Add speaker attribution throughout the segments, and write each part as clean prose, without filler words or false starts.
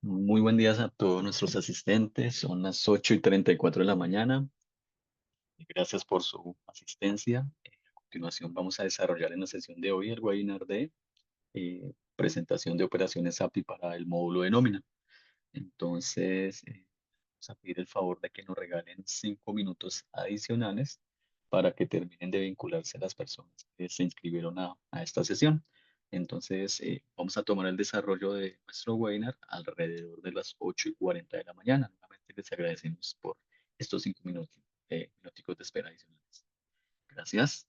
Speaker 1: Muy buen día a todos nuestros asistentes. Son las 8:34 de la mañana. Gracias por su asistencia. A continuación vamos a desarrollar en la sesión de hoy el webinar de presentación de operaciones API para el módulo de nómina. Entonces, vamos a pedir el favor de que nos regalen 5 minutos adicionales para que terminen de vincularse las personas que se inscribieron a esta sesión. Entonces, vamos a tomar el desarrollo de nuestro webinar alrededor de las 8:40 de la mañana. Nuevamente les agradecemos por estos 5 minutos, minuticos de espera adicionales. Gracias.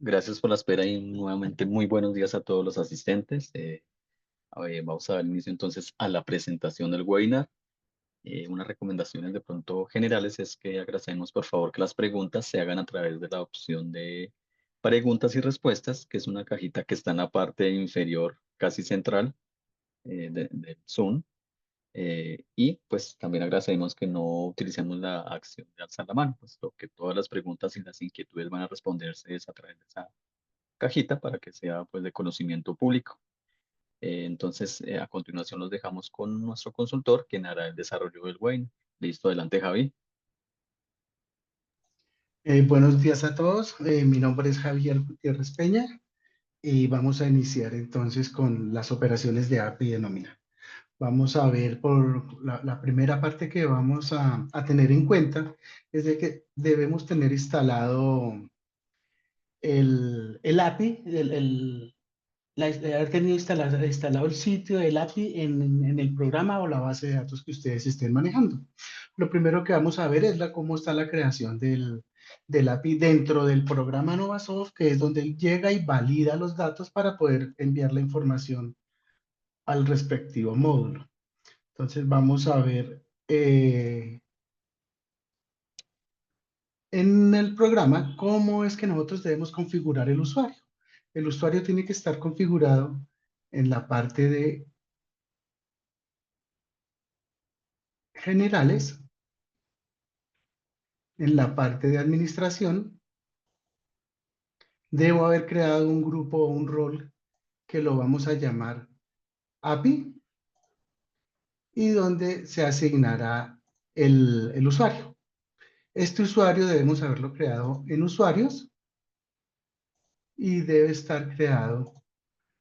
Speaker 1: Gracias por la espera y nuevamente muy buenos días a todos los asistentes. Vamos a dar inicio entonces a la presentación del webinar. Unas recomendaciones de pronto generales es que agradecemos por favor que las preguntas se hagan a través de la opción de preguntas y respuestas, que es una cajita que está en la parte inferior casi central del Zoom. Y pues también agradecemos que no utilicemos la acción de alzar la mano, puesto que todas las preguntas y las inquietudes van a responderse es a través de esa cajita para que sea pues de conocimiento público. Entonces, a continuación los dejamos con nuestro consultor, quien hará el desarrollo del webinar. Listo, adelante, Javi.
Speaker 2: Buenos días a todos. Mi nombre es Javier Gutiérrez Peña y vamos a iniciar entonces con las operaciones de API de nómina. Vamos a ver por la primera parte que vamos a tener en cuenta es de que debemos tener instalado el API, haber tenido instalado el sitio del API en el programa o la base de datos que ustedes estén manejando. Lo primero que vamos a ver es cómo está la creación del API dentro del programa Novasoft, que es donde él llega y valida los datos para poder enviar la información al respectivo módulo. Entonces vamos a ver en el programa cómo es que nosotros debemos configurar el usuario. El usuario tiene que estar configurado en la parte de generales, en la parte de administración. Debo haber creado un grupo o un rol que lo vamos a llamar API y donde se asignará el usuario. Este usuario debemos haberlo creado en usuarios y debe estar creado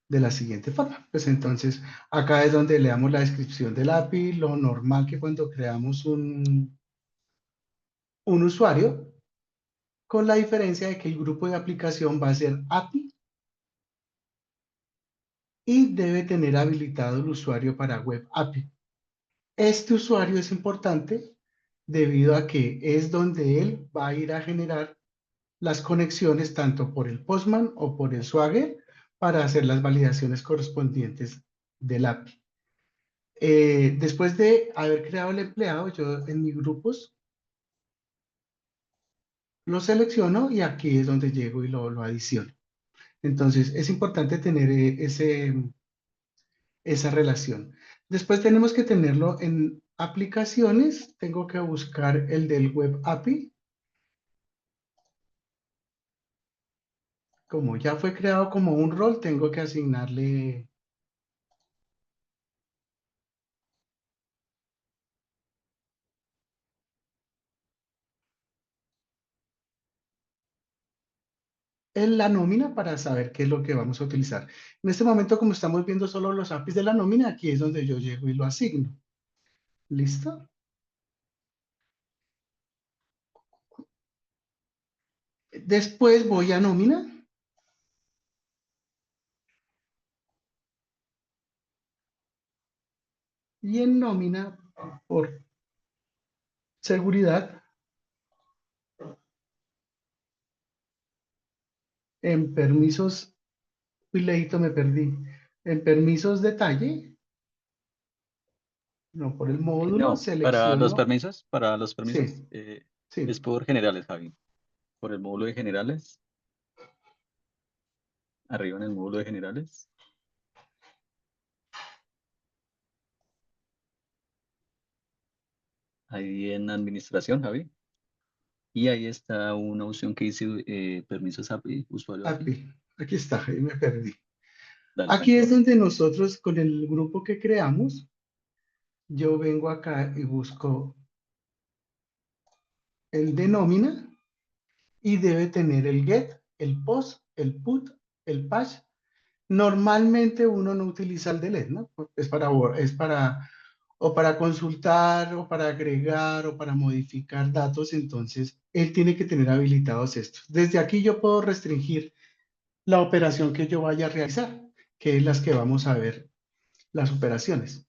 Speaker 2: de la siguiente forma. Pues entonces, acá es donde le damos la descripción del API, lo normal que cuando creamos un usuario, con la diferencia de que el grupo de aplicación va a ser API y debe tener habilitado el usuario para Web API. Este usuario es importante debido a que es donde él va a ir a generar las conexiones tanto por el Postman o por el Swagger para hacer las validaciones correspondientes del API. Después de haber creado el empleado, yo en mis grupos lo selecciono y aquí es donde llego y lo adiciono. Entonces, es importante tener esa relación. Después tenemos que tenerlo en aplicaciones. Tengo que buscar el del Web API. Como ya fue creado como un rol, tengo que asignarle en la nómina para saber qué es lo que vamos a utilizar. En este momento, como estamos viendo solo los APIs de la nómina, aquí es donde yo llego y lo asigno. ¿Listo? Después voy a nómina y en nómina, por seguridad, en permisos, y leíto me perdí. En permisos detalle, no, por el módulo,
Speaker 1: No, para los
Speaker 2: selecciono,
Speaker 1: permisos,
Speaker 2: sí,
Speaker 1: es
Speaker 2: sí,
Speaker 1: por generales, Javi. Por el módulo de generales, arriba en el módulo de generales, ahí en administración, Javi. Y ahí está una opción que dice permisos API, usuario API.
Speaker 2: API. Aquí está, ahí me perdí.
Speaker 1: Dale,
Speaker 2: Aquí es
Speaker 1: tranquilo.
Speaker 2: donde nosotros, con el grupo que creamos, yo vengo acá y busco el de nómina y debe tener el get, el post, el put, el patch. Normalmente uno no utiliza el delete, ¿no? Es para o para consultar o para agregar o para modificar datos, entonces él tiene que tener habilitados estos. Desde aquí yo puedo restringir la operación que yo vaya a realizar, que es las que vamos a ver, las operaciones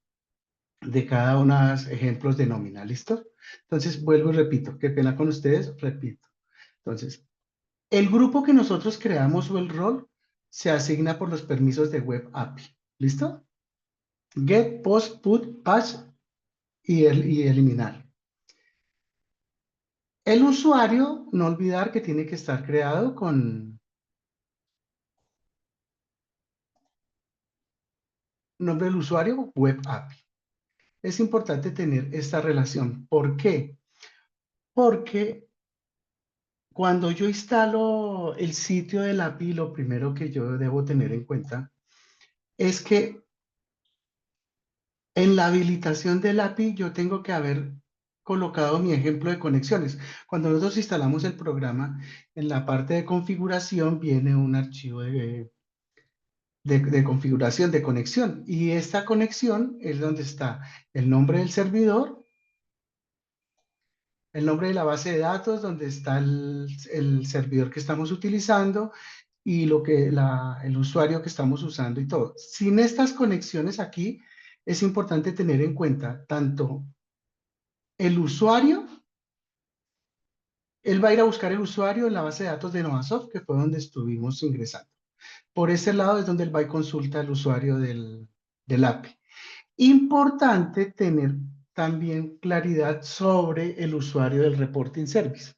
Speaker 2: de cada uno de los ejemplos de nómina, ¿listo? Entonces vuelvo y repito, qué pena con ustedes, repito. Entonces, El grupo que nosotros creamos o el rol se asigna por los permisos de Web API. ¿Listo? Get, post, put, patch y eliminar. El usuario, no olvidar que tiene que estar creado con nombre del usuario, Web API. Es importante tener esta relación. ¿Por qué? Porque cuando yo instalo el sitio del API, lo primero que yo debo tener en cuenta es que en la habilitación del API yo tengo que haber colocado mi ejemplo de conexiones. Cuando nosotros instalamos el programa, en la parte de configuración viene un archivo de configuración de conexión. Y esta conexión es donde está el nombre del servidor, el nombre de la base de datos, donde está el servidor que estamos utilizando y el usuario que estamos usando y todo. Sin estas conexiones aquí, es importante tener en cuenta tanto el usuario, él va a ir a buscar el usuario en la base de datos de Novasoft, que fue donde estuvimos ingresando. Por ese lado es donde él va y consulta al usuario del API. Importante tener también claridad sobre el usuario del reporting service.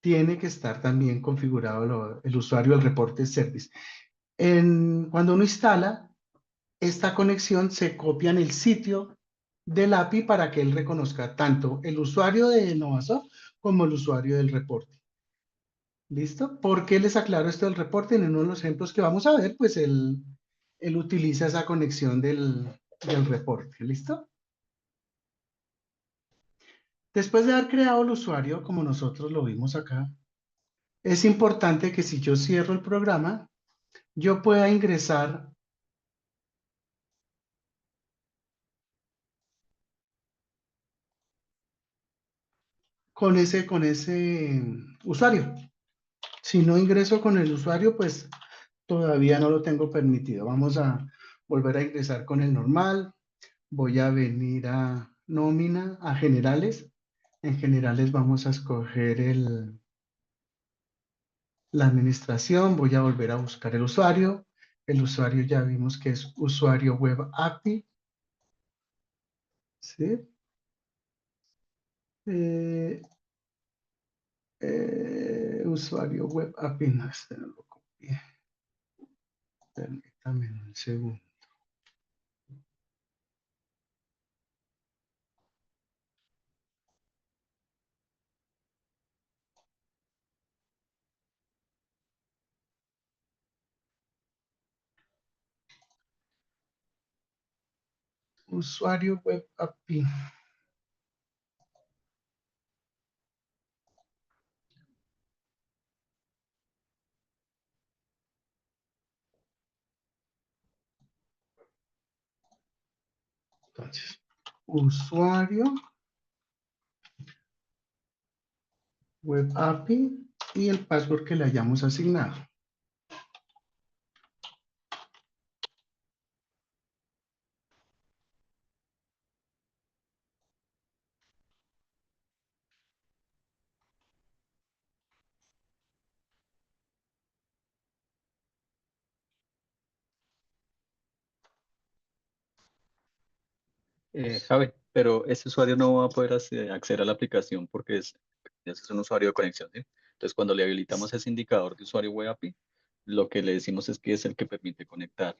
Speaker 2: Tiene que estar también configurado el usuario del reporting service. Cuando uno instala esta conexión, se copia en el sitio del API para que él reconozca tanto el usuario de Novasoft como el usuario del reporting. ¿Listo? ¿Por qué les aclaro esto del reporting? En uno de los ejemplos que vamos a ver, pues él utiliza esa conexión del reporte. ¿Listo? Después de haber creado el usuario, como nosotros lo vimos acá, es importante que si yo cierro el programa, yo pueda ingresar con ese usuario. Si no ingreso con el usuario, pues todavía no lo tengo permitido. Vamos a volver a ingresar con el normal. Voy a venir a nómina, a generales. En generales vamos a escoger la administración. Voy a volver a buscar el usuario. El usuario ya vimos que es usuario web API. ¿Sí? Eh, usuario web API. No, este no lo copié. Permítame un segundo. Usuario web API. Entonces, usuario web API y el password que le hayamos asignado.
Speaker 1: Javi, pero este usuario no va a poder acceder a la aplicación porque es un usuario de conexión, ¿sí? Entonces, cuando le habilitamos ese indicador de usuario web API, lo que le decimos es que es el que permite conectar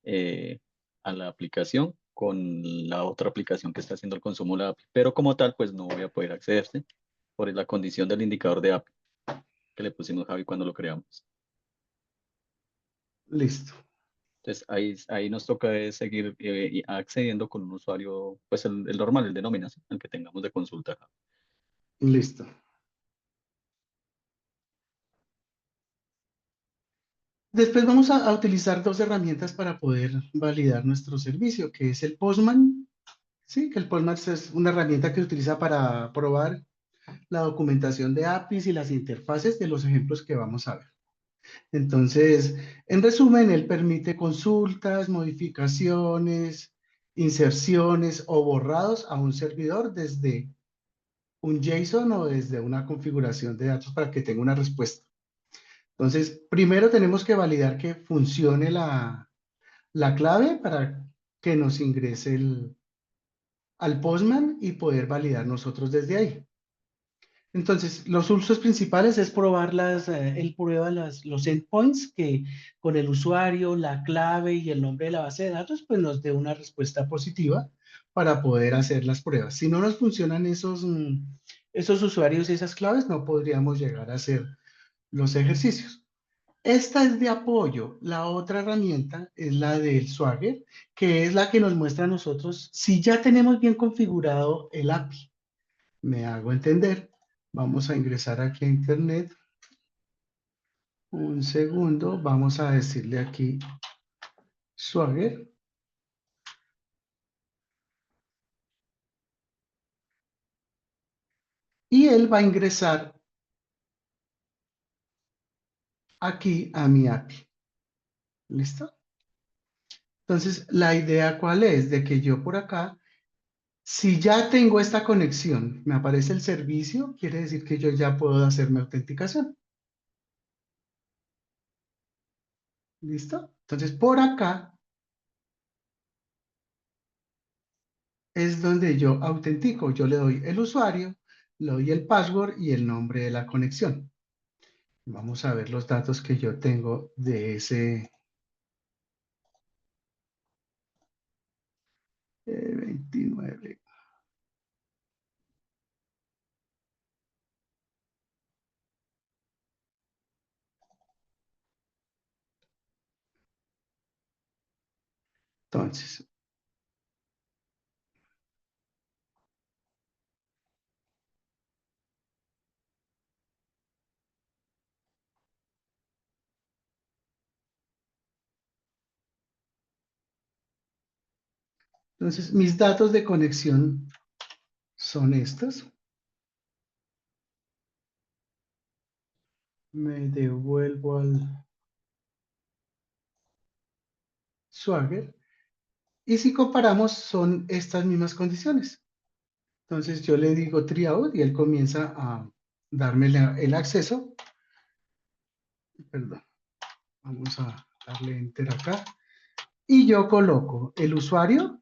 Speaker 1: eh, a la aplicación con la otra aplicación que está haciendo el consumo de la API. Pero como tal, pues no voy a poder accederse por la condición del indicador de API que le pusimos Javi cuando lo creamos.
Speaker 2: Listo,
Speaker 1: Entonces, ahí nos toca seguir y accediendo con un usuario, pues el normal, el de nómina, ¿sí? El que tengamos de consulta.
Speaker 2: listo. Después vamos a utilizar dos herramientas para poder validar nuestro servicio, que es el Postman. Sí, que el Postman es una herramienta que se utiliza para probar la documentación de APIs y las interfaces de los ejemplos que vamos a ver. Entonces, en resumen, él permite consultas, modificaciones, inserciones o borrados a un servidor desde un JSON o desde una configuración de datos para que tenga una respuesta. Entonces, primero tenemos que validar que funcione la clave para que nos ingrese al Postman y poder validar nosotros desde ahí. Entonces, los usos principales es probar él prueba los endpoints que con el usuario, la clave y el nombre de la base de datos, pues nos dé una respuesta positiva para poder hacer las pruebas. Si no nos funcionan esos usuarios y esas claves, no podríamos llegar a hacer los ejercicios. Esta es de apoyo. La otra herramienta es la del Swagger, que es la que nos muestra a nosotros si ya tenemos bien configurado el API. Me hago entender. Vamos a ingresar aquí a Internet. Un segundo. Vamos a decirle aquí Swagger. Y él va a ingresar aquí a mi API. ¿Listo? Entonces, la idea ¿cuál es? De que yo por acá, si ya tengo esta conexión, me aparece el servicio, quiere decir que yo ya puedo hacer mi autenticación. ¿Listo? Entonces, por acá es donde yo autentico. Yo le doy el usuario, le doy el password y el nombre de la conexión. Vamos a ver los datos que yo tengo de ese 29. Entonces, mis datos de conexión son estos. Me devuelvo al Swagger. Y si comparamos, son estas mismas condiciones. Entonces, yo le digo tryout y él comienza a darme el acceso. Perdón, vamos a darle enter acá. Y yo coloco el usuario.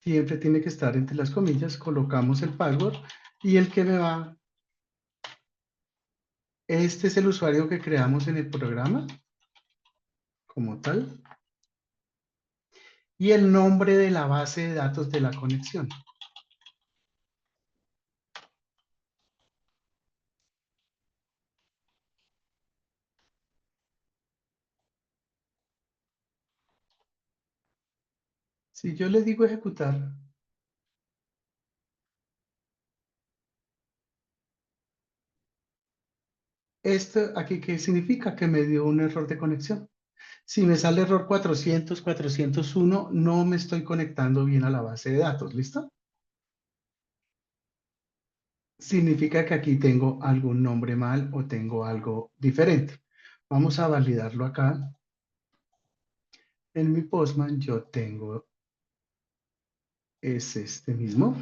Speaker 2: Siempre tiene que estar entre las comillas. Colocamos el password y el que me va. Este es el usuario que creamos en el programa como tal. Y el nombre de la base de datos de la conexión. Si yo le digo ejecutar, esto aquí, ¿qué significa? Que me dio un error de conexión. Si me sale error 400, 401, no me estoy conectando bien a la base de datos, ¿listo? Significa que aquí tengo algún nombre mal o tengo algo diferente. Vamos a validarlo acá. En mi Postman yo tengo, es este mismo.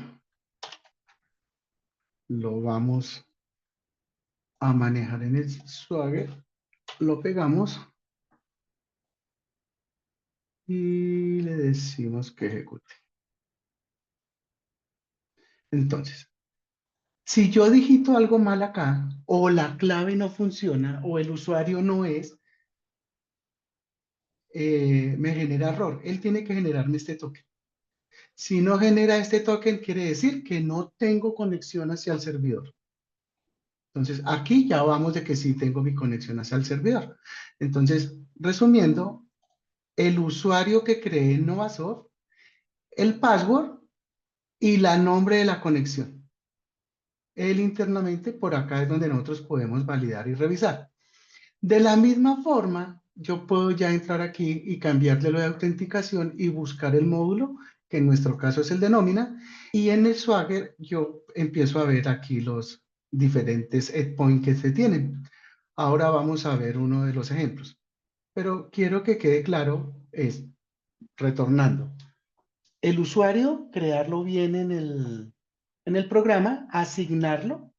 Speaker 2: Lo vamos a manejar en el Swagger. Lo pegamos y le decimos que ejecute. Entonces, si yo digito algo mal acá, o la clave no funciona, o el usuario no es, me genera error. Él tiene que generarme este token. Si no genera este token, quiere decir que no tengo conexión hacia el servidor. Entonces, aquí ya vamos de que sí tengo mi conexión hacia el servidor. Entonces, resumiendo, el usuario que creé en Novasor, el password y la nombre de la conexión. Él internamente, por acá es donde nosotros podemos validar y revisar. De la misma forma, yo puedo ya entrar aquí y cambiarle lo de autenticación y buscar el módulo, que en nuestro caso es el de nómina, y en el Swagger yo empiezo a ver aquí los diferentes endpoints que se tienen. Ahora vamos a ver uno de los ejemplos, pero quiero que quede claro es, retornando. El usuario, crearlo bien en el programa, asignarlo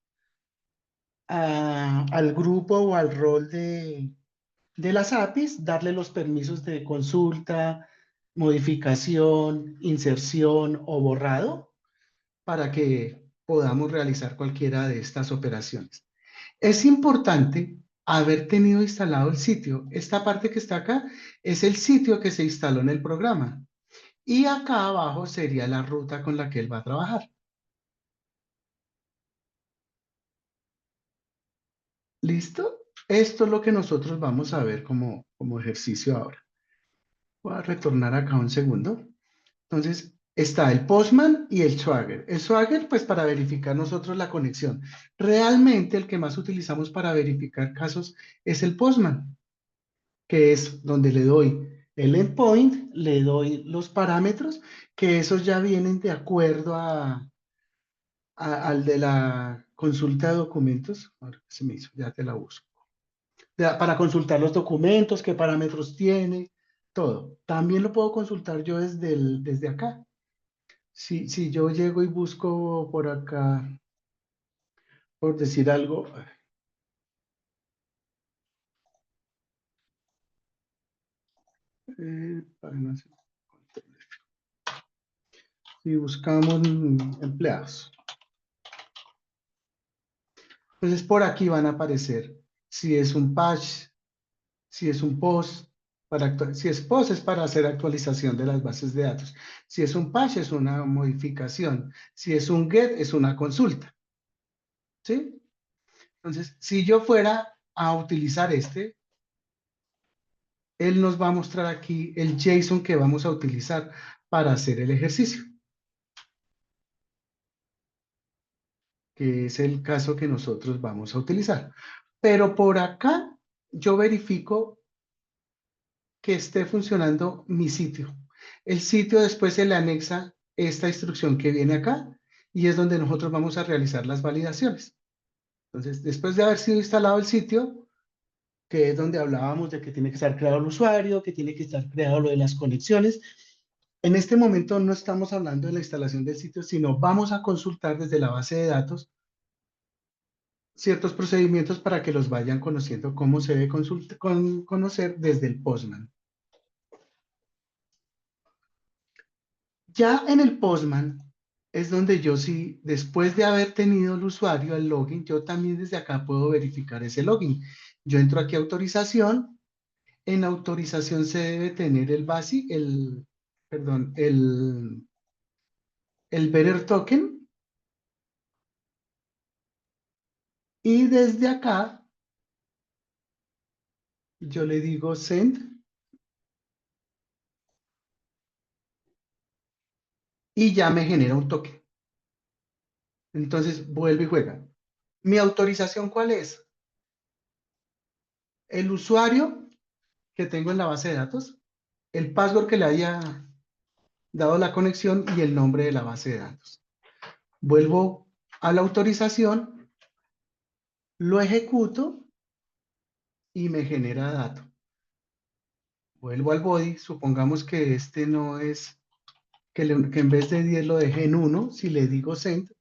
Speaker 2: al grupo o al rol de las APIs, darle los permisos de consulta, modificación, inserción o borrado para que podamos realizar cualquiera de estas operaciones. Es importante haber tenido instalado el sitio. Esta parte que está acá es el sitio que se instaló en el programa. Y acá abajo sería la ruta con la que él va a trabajar. ¿Listo? Esto es lo que nosotros vamos a ver como ejercicio ahora. Voy a retornar acá un segundo. Entonces, está el Postman y el Swagger. El Swagger, pues para verificar nosotros la conexión. Realmente el que más utilizamos para verificar casos es el Postman, que es donde le doy el endpoint, le doy los parámetros, que esos ya vienen de acuerdo al de la consulta de documentos. Ahora se me hizo, ya te la busco. Para consultar los documentos, qué parámetros tiene, todo. También lo puedo consultar yo desde acá. Si yo llego y busco por acá, por decir algo, para no hacer- si buscamos empleados, entonces por aquí van a aparecer si es un patch, si es un post, si es post es para hacer actualización de las bases de datos, si es un patch es una modificación, si es un get es una consulta, ¿sí? Entonces, si yo fuera a utilizar él nos va a mostrar aquí el JSON que vamos a utilizar para hacer el ejercicio, que es el caso que nosotros vamos a utilizar. Pero por acá yo verifico que esté funcionando mi sitio. El sitio después se le anexa esta instrucción que viene acá y es donde nosotros vamos a realizar las validaciones. Entonces, después de haber sido instalado el sitio, que es donde hablábamos de que tiene que estar creado el usuario, que tiene que estar creado lo de las conexiones. En este momento no estamos hablando de la instalación del sitio, sino vamos a consultar desde la base de datos ciertos procedimientos para que los vayan conociendo, cómo se debe conocer desde el Postman. Ya en el Postman es donde yo sí, después de haber tenido el usuario, el login, yo también desde acá puedo verificar ese login. Yo entro aquí a autorización. En autorización se debe tener el BASI, perdón, el Bearer Token. Y desde acá yo le digo Send y ya me genera un token. Entonces vuelve y juega. ¿Mi autorización cuál es? El usuario que tengo en la base de datos, el password que le haya dado la conexión y el nombre de la base de datos. Vuelvo a la autorización, lo ejecuto y me genera dato. Vuelvo al body, supongamos que este no es, que en vez de 10 lo dejé en 1, si le digo send,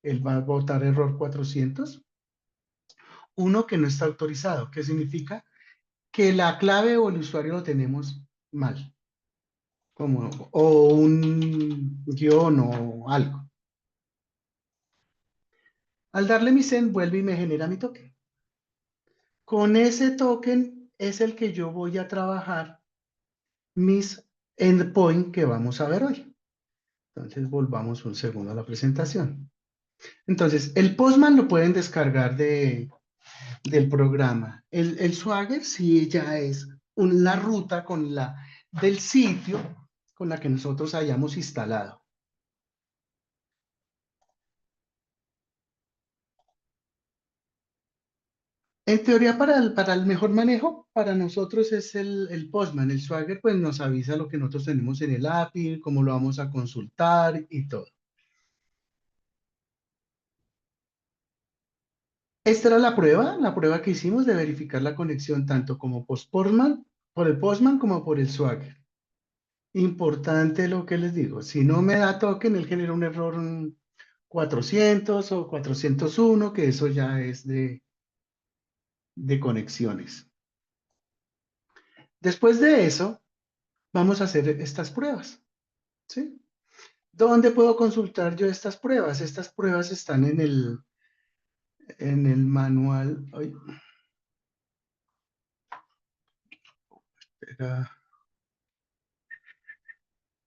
Speaker 2: él va a botar error 400. Uno que no está autorizado, ¿qué significa? Que la clave o el usuario lo tenemos mal, como, o un guión o algo. Al darle mi send, vuelve y me genera mi token. Con ese token es el que yo voy a trabajar mis endpoint que vamos a ver hoy. Entonces, volvamos un segundo a la presentación. Entonces, el Postman lo pueden descargar del programa. El Swagger sí ya es la ruta del sitio con la que nosotros hayamos instalado. En teoría, para el mejor manejo, para nosotros es el Postman. El Swagger pues nos avisa lo que nosotros tenemos en el API, cómo lo vamos a consultar y todo. Esta era la prueba que hicimos de verificar la conexión tanto como por el Postman como por el Swagger. Importante lo que les digo. Si no me da token, él genera un error 400 o 401, que eso ya es de conexiones. Después de eso, vamos a hacer estas pruebas, ¿sí? ¿Dónde puedo consultar yo estas pruebas? Estas pruebas están en el manual. Ay, espera,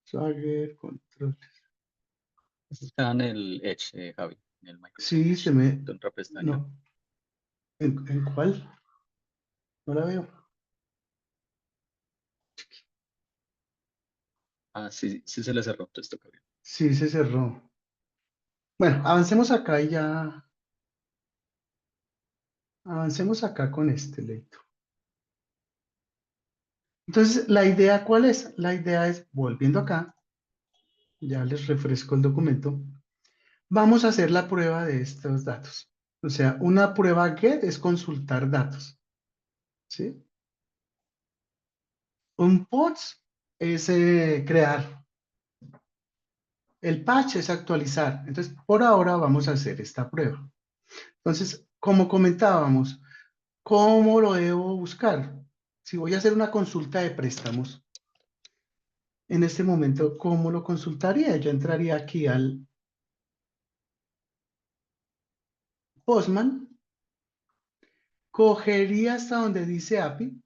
Speaker 2: Swagger, control.
Speaker 1: Eso está en el Edge, Javi, en el Microsoft
Speaker 2: Sí,
Speaker 1: Edge, en otra pestaña.
Speaker 2: no, ¿en cuál? No la veo.
Speaker 1: Ah, sí, sí se le cerró esto, Javi.
Speaker 2: Sí, se cerró. Bueno, avancemos acá con este leito. Entonces, ¿la idea cuál es? La idea es, volviendo acá, ya les refresco el documento, vamos a hacer la prueba de estos datos. O sea, una prueba GET es consultar datos, ¿sí? Un POTS es crear. El patch es actualizar. Entonces, por ahora vamos a hacer esta prueba. Entonces, como comentábamos, ¿cómo lo debo buscar? Si voy a hacer una consulta de préstamos, en este momento, ¿cómo lo consultaría? Yo entraría aquí al Postman, cogería hasta donde dice API,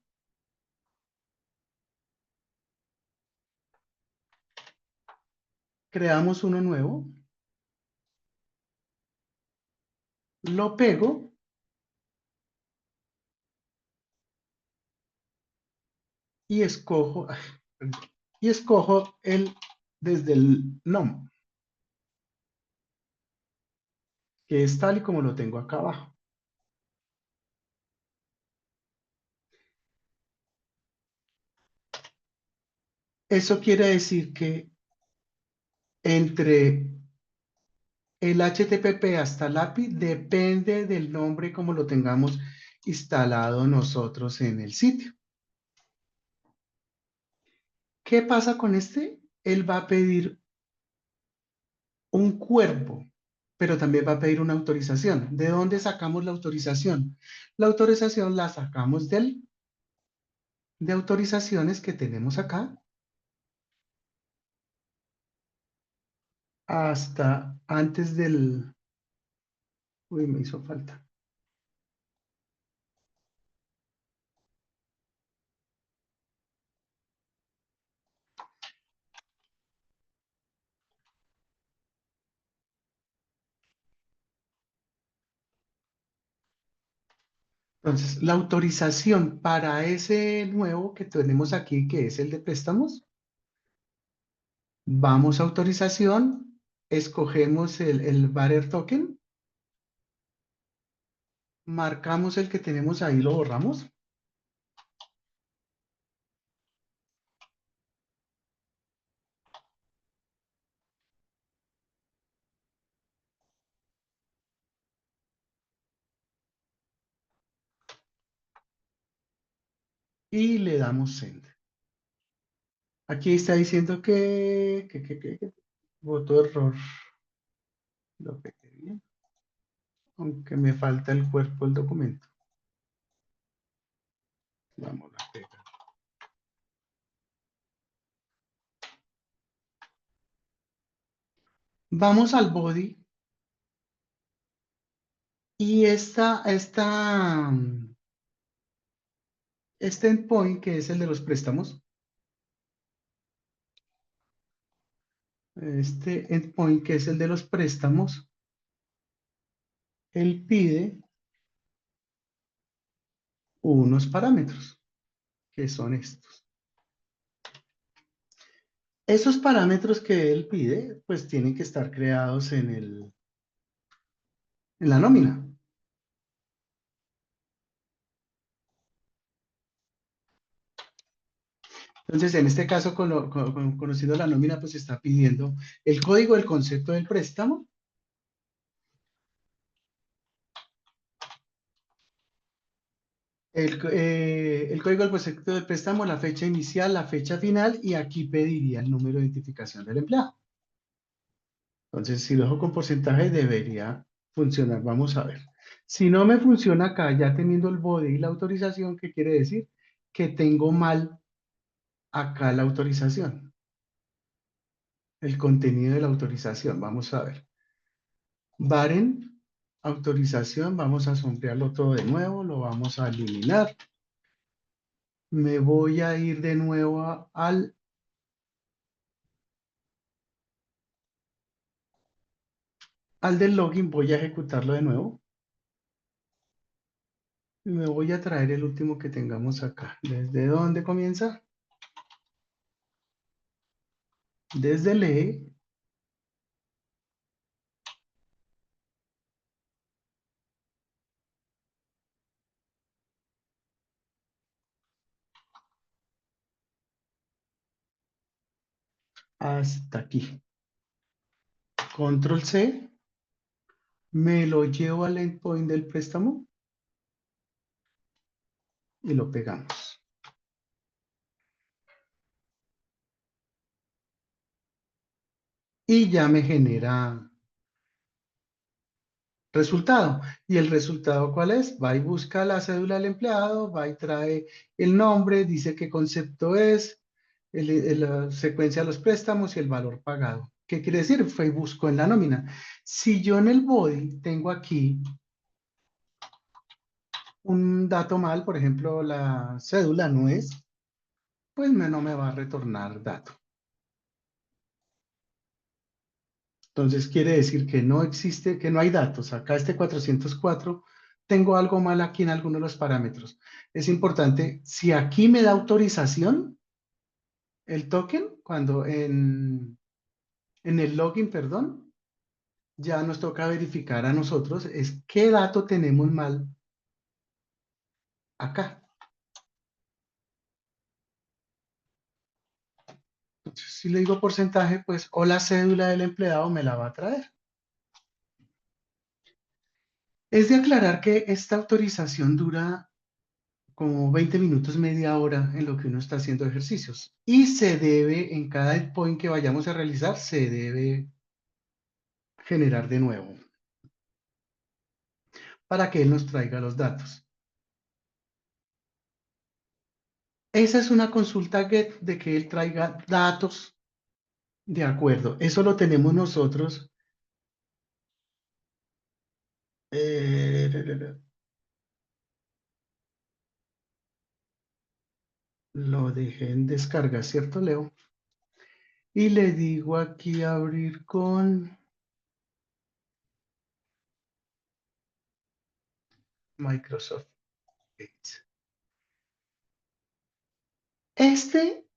Speaker 2: creamos uno nuevo, lo pego y escojo, y escojo desde el NOM, que es tal y como lo tengo acá abajo. Eso quiere decir que entre el HTTP hasta el API depende del nombre como lo tengamos instalado nosotros en el sitio. ¿Qué pasa con este? Él va a pedir un cuerpo, pero también va a pedir una autorización. ¿De dónde sacamos la autorización? La autorización la sacamos de autorizaciones que tenemos acá hasta antes del... Uy, me hizo falta. Entonces, la autorización para ese nuevo que tenemos aquí, que es el de préstamos, vamos a autorización, escogemos el Bearer Token, marcamos el que tenemos ahí, lo borramos y le damos Send. Aquí está diciendo que votó error. Lo pegué bien, aunque me falta el cuerpo del documento. Vamos a pegar. Vamos al body y este endpoint, que es el de los préstamos, este endpoint, que es el de los préstamos, él pide unos parámetros, que son estos. Esos parámetros que él pide, pues tienen que estar creados en la nómina. Entonces, en este caso, conociendo la nómina, pues está pidiendo el código del concepto del préstamo, El código del prospecto del préstamo, la fecha inicial, la fecha final, y aquí pediría el número de identificación del empleado. Entonces, si lo dejo con porcentaje, debería funcionar. Vamos a ver. Si no me funciona acá, ya teniendo el body y la autorización, ¿qué quiere decir? Que tengo mal acá la autorización, el contenido de la autorización. Vamos a ver. Baren, autorización, vamos a sombrearlo todo de nuevo, lo vamos a eliminar. Me voy a ir de nuevo al del login, voy a ejecutarlo de nuevo. Y me voy a traer el último que tengamos acá. ¿Desde dónde comienza? Desde lee hasta aquí. Control C, me lo llevo al endpoint del préstamo y lo pegamos. Y ya me genera resultado. ¿Y el resultado cuál es? Va y busca la cédula del empleado, va y trae el nombre, dice qué concepto es, la secuencia de los préstamos y el valor pagado. ¿Qué quiere decir? Fue y buscó en la nómina. Si yo en el body tengo aquí un dato mal, por ejemplo, la cédula no es, pues no me va a retornar dato. Entonces quiere decir que no existe, que no hay datos. Acá este 404, tengo algo mal aquí en alguno de los parámetros. Es importante, si aquí me da autorización, el token, cuando en el login, perdón, ya nos toca verificar a nosotros es qué dato tenemos mal acá. Entonces, si le digo porcentaje, pues o la cédula del empleado me la va a traer. Es de aclarar que esta autorización dura como 20 minutos, media hora en lo que uno está haciendo ejercicios. Y se debe, en cada endpoint que vayamos a realizar, se debe generar de nuevo para que él nos traiga los datos. Esa es una consulta GET de que él traiga datos de acuerdo. Eso lo tenemos nosotros. eh, lo dejé en descarga, ¿cierto, Leo? Y le digo aquí abrir con Microsoft Edge. Este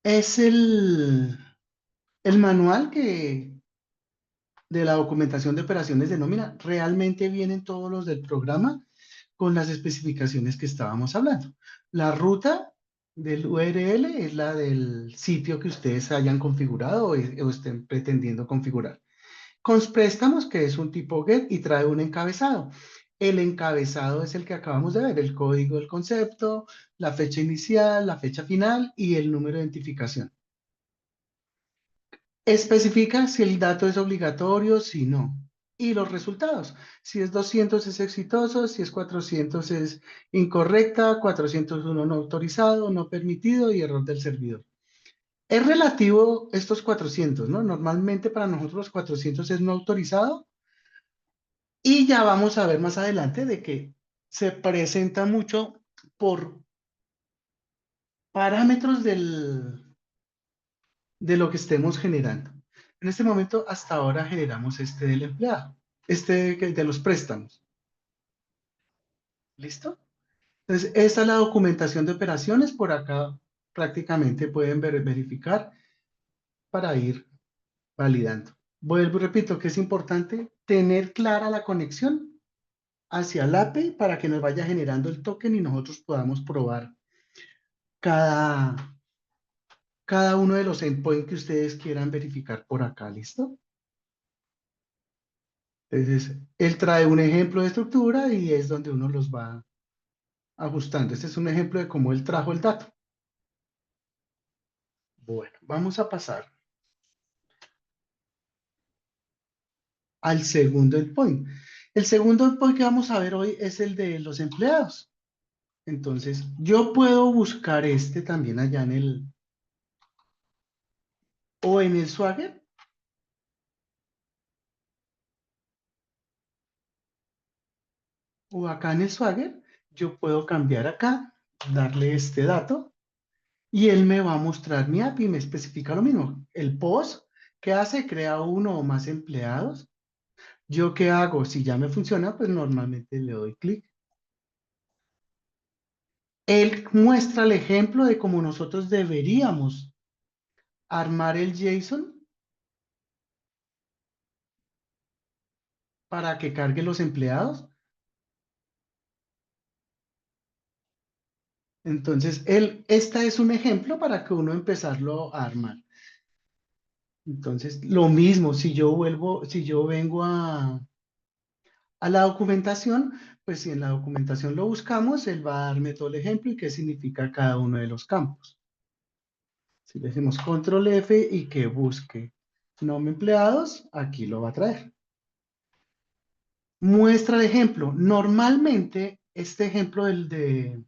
Speaker 2: es el manual de la documentación de operaciones de nómina. Realmente vienen todos los del programa con las especificaciones que estábamos hablando. La ruta del URL es la del sitio que ustedes hayan configurado o estén pretendiendo configurar. Con préstamos, que es un tipo GET y trae un encabezado. El encabezado es el que acabamos de ver, el código del concepto, la fecha inicial, la fecha final y el número de identificación. Especifica si el dato es obligatorio, si no. Y los resultados. Si es 200 es exitoso, si es 400 es incorrecta, 401 no autorizado, no permitido y error del servidor. Es relativo estos 400, ¿no? Normalmente para nosotros los 400 es no autorizado y ya vamos a ver más adelante de que se presenta mucho por parámetros de lo que estemos generando. En este momento, hasta ahora generamos este del empleado, de los préstamos. ¿Listo? Entonces, esta es la documentación de operaciones. Por acá prácticamente pueden verificar para ir validando. Vuelvo y repito que es importante tener clara la conexión hacia el API para que nos vaya generando el token y nosotros podamos probar cada, cada uno de los endpoints que ustedes quieran verificar por acá. ¿Listo? Entonces, él trae un ejemplo de estructura y es donde uno los va. ajustando. Este es un ejemplo de cómo él trajo el dato. Bueno, vamos a pasar al segundo endpoint. El segundo endpoint que vamos a ver hoy es el de los empleados. Entonces, yo puedo buscar este también allá en el, o en el Swagger, o acá en el Swagger, yo puedo cambiar acá, darle este dato, y él me va a mostrar mi API y me especifica lo mismo. El post que hace, crea uno o más empleados. ¿Yo qué hago? Si ya me funciona, pues normalmente le doy clic. Él muestra el ejemplo de cómo nosotros deberíamos armar el JSON para que cargue los empleados. Entonces, esta es un ejemplo para que uno empezarlo a armar. Entonces, lo mismo, si yo vengo a la documentación, pues si en la documentación lo buscamos, él va a darme todo el ejemplo y qué significa cada uno de los campos. Si le decimos control F y que busque nombre empleados, aquí lo va a traer. Muestra el ejemplo. Normalmente, este ejemplo del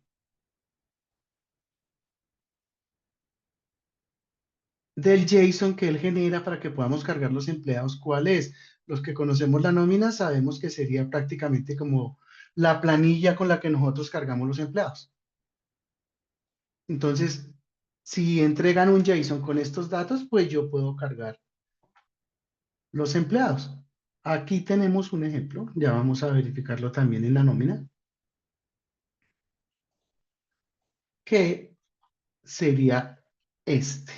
Speaker 2: JSON que él genera para que podamos cargar los empleados, ¿cuál es? Los que conocemos la nómina sabemos que sería prácticamente como la planilla con la que nosotros cargamos los empleados. Entonces, si entregan un JSON con estos datos, pues yo puedo cargar los empleados. Aquí tenemos un ejemplo, ya vamos a verificarlo también en la nómina, que sería este.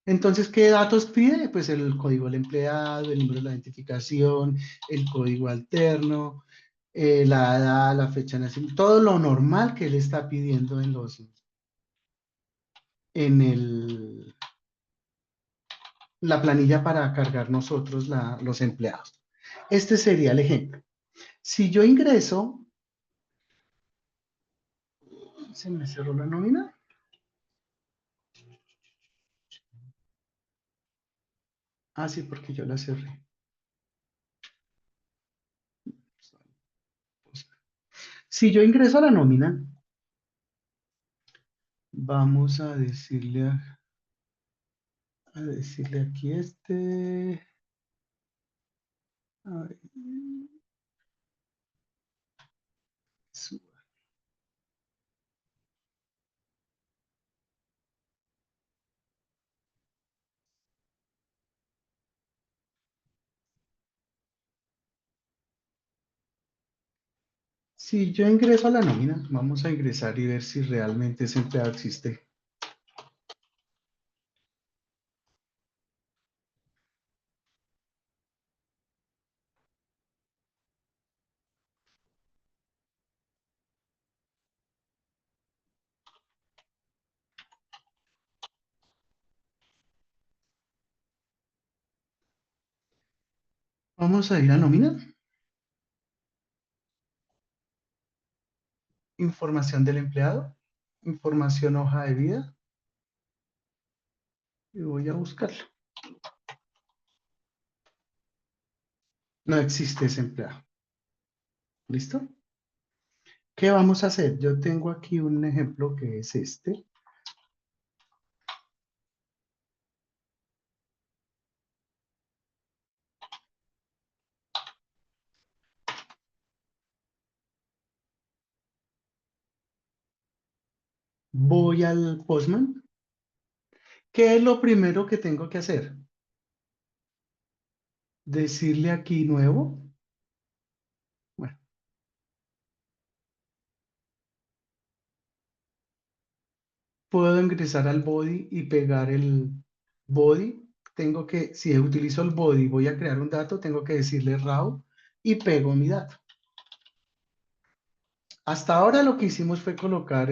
Speaker 2: Entonces, ¿qué datos pide? Pues el código del empleado, el número de la identificación, el código alterno, la edad, la fecha de nacimiento, todo lo normal que él está pidiendo en la planilla para cargar nosotros los empleados. Este sería el ejemplo. Si yo ingreso, ¿se me cerró la nómina? Ah, sí, porque yo la cerré. Si yo ingreso a la nómina, vamos a decirle aquí a ver, si yo ingreso a la nómina, vamos a ingresar y ver si realmente ese empleado existe. Vamos a ir a nómina, información del empleado, información hoja de vida, y voy a buscarlo. No existe ese empleado. ¿Listo? ¿Qué vamos a hacer? Yo tengo aquí un ejemplo que es este. Voy al Postman. ¿Qué es lo primero que tengo que hacer? Decirle aquí nuevo. Bueno, puedo ingresar al body y pegar el body. Tengo que, si utilizo el body, voy a crear un dato, tengo que decirle raw y pego mi dato. Hasta ahora lo que hicimos fue colocar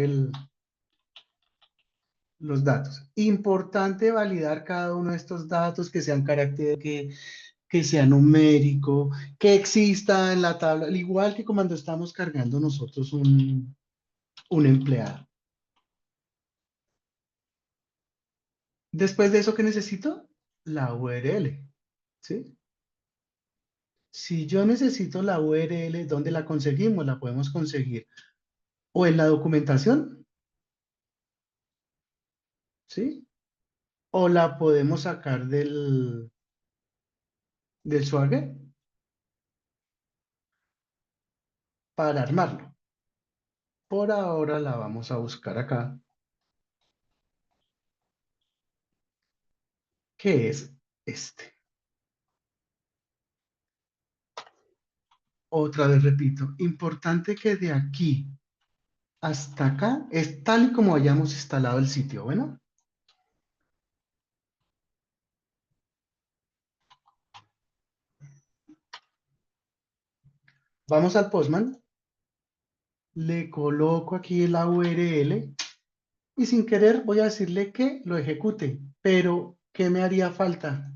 Speaker 2: los datos. Importante validar cada uno de estos datos que sean caracteres, que sea numérico, que exista en la tabla, al igual que cuando estamos cargando nosotros un empleado. Después de eso, ¿qué necesito? La URL, ¿sí? Si yo necesito la URL, ¿dónde la conseguimos? La podemos conseguir o en la documentación, ¿sí? O la podemos sacar del Swagger para armarlo. Por ahora la vamos a buscar acá, que es este. Otra vez repito, importante que de aquí hasta acá es tal y como hayamos instalado el sitio. Bueno, vamos al Postman, le coloco aquí la URL y sin querer voy a decirle que lo ejecute. Pero, ¿qué me haría falta?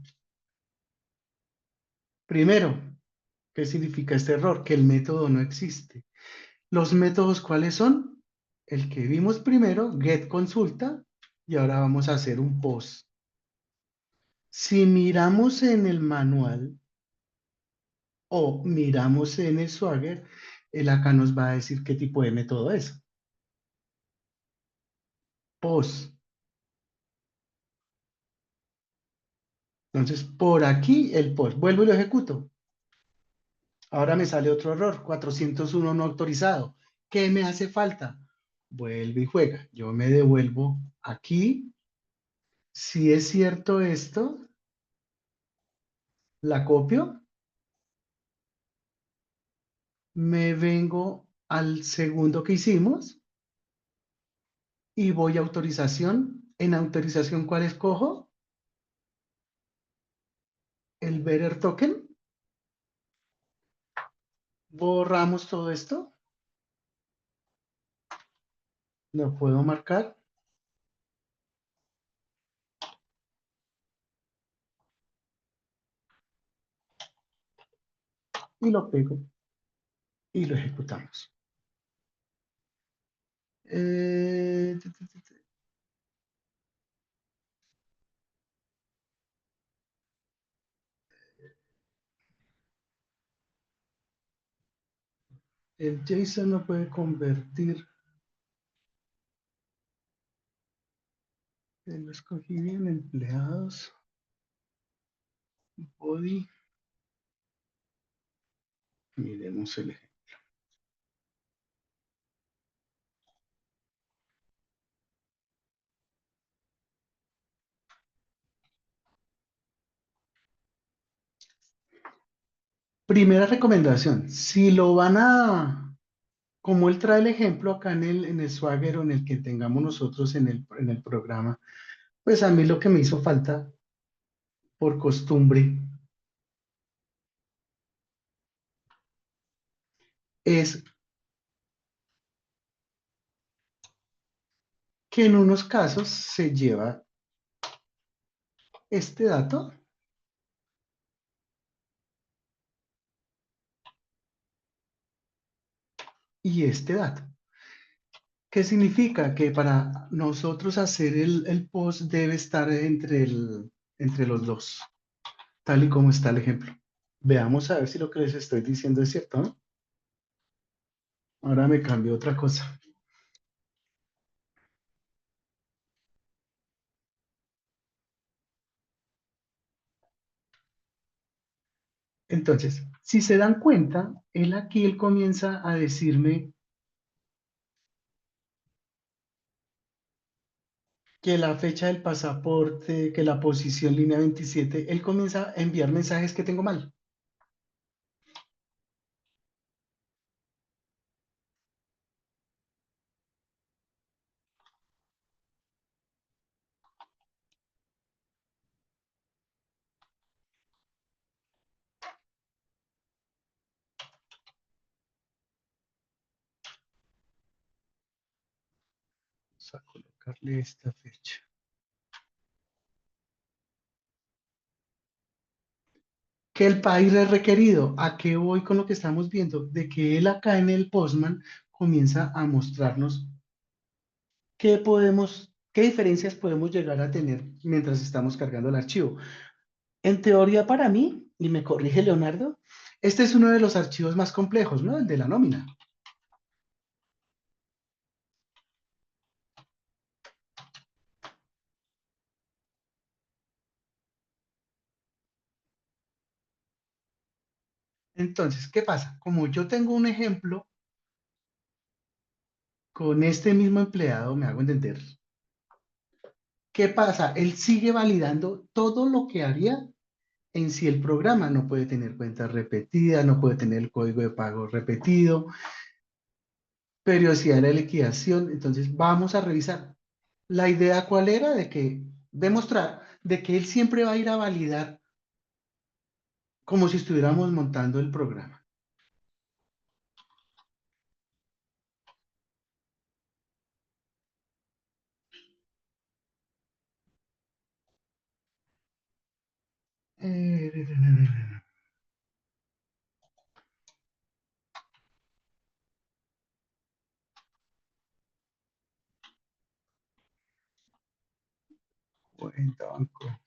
Speaker 2: Primero, ¿qué significa este error? Que el método no existe. ¿Los métodos cuáles son? El que vimos primero, get consulta, y ahora vamos a hacer un post. Si miramos en el manual o miramos en el Swagger, él acá nos va a decir qué tipo de método es. Post. Entonces, por aquí el post. Vuelvo y lo ejecuto. Ahora me sale otro error, 401 no autorizado. ¿Qué me hace falta? Vuelve y juega. Yo me devuelvo aquí. Si es cierto esto, la copio, me vengo al segundo que hicimos y voy a autorización. En autorización, ¿cuál escojo? El bearer token. Borramos todo esto. Lo puedo marcar y lo pego y lo ejecutamos. Eh, el JSON no puede convertir. Lo escogí bien, empleados, body. Miremos el ejemplo. Primera recomendación, si lo van a, como él trae el ejemplo acá en el Swagger o en el que tengamos nosotros en el programa, pues a mí lo que me hizo falta por costumbre es que en unos casos se lleva este dato y este dato. ¿Qué significa? Que para nosotros hacer el post debe estar entre los dos, tal y como está el ejemplo. Veamos a ver si lo que les estoy diciendo es cierto, ¿no? Ahora me cambió otra cosa. Entonces, si se dan cuenta, él comienza a decirme que la fecha del pasaporte, que la posición línea 27, él comienza a enviar mensajes que tengo mal. Vamos a colocarle esta fecha. que el país es requerido. ¿A qué voy con lo que estamos viendo? De que él acá en el Postman comienza a mostrarnos qué diferencias podemos llegar a tener mientras estamos cargando el archivo. En teoría, para mí, y me corrige Leonardo, este es uno de los archivos más complejos, ¿no? El de la nómina. Entonces, ¿qué pasa? Como yo tengo un ejemplo con este mismo empleado, me hago entender. ¿Qué pasa? Él sigue validando todo lo que haría en sí el programa. No puede tener cuentas repetidas, no puede tener el código de pago repetido, periodicidad de la liquidación. Entonces, vamos a revisar. La idea cuál era de que demostrar de que él siempre va a ir a validar como si estuviéramos montando el programa. Eh, Cuenta banco.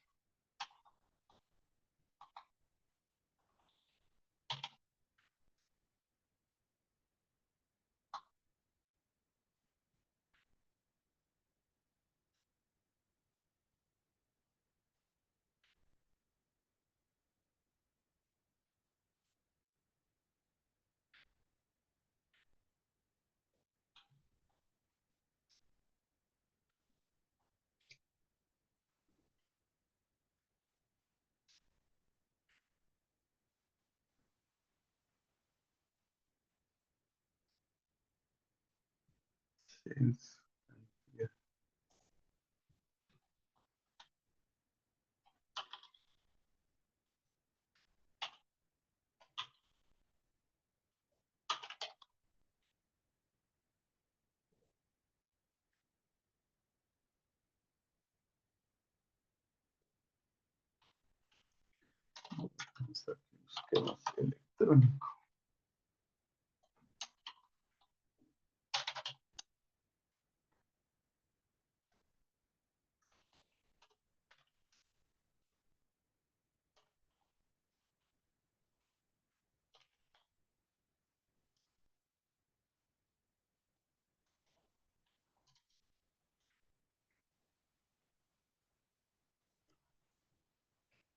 Speaker 2: Esquema electrónico.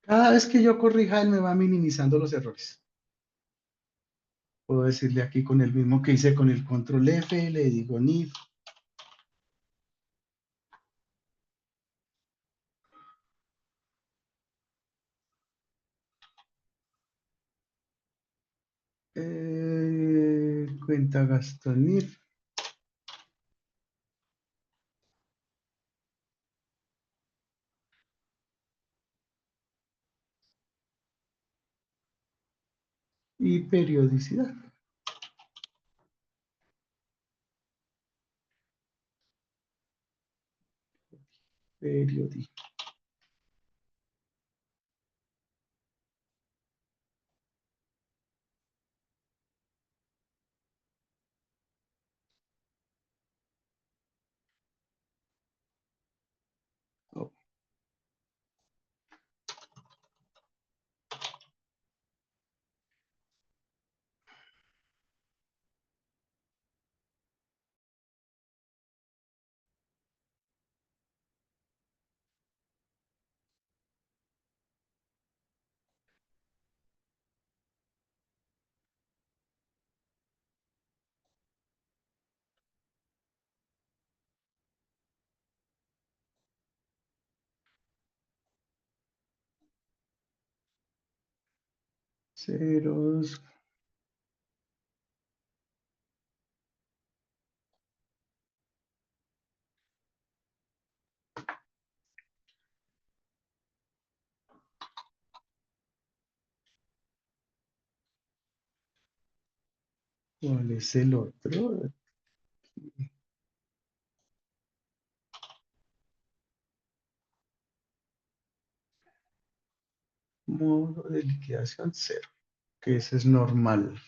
Speaker 2: Cada vez que yo corrija, él me va minimizando los errores. Puedo decirle aquí con el mismo que hice con el control F, le digo NIF. Cuenta gasto NIF y periodicidad. Periodi. Oh, ceros. ¿Cuál es el otro? módulo de liquidación cero, que ese es normal.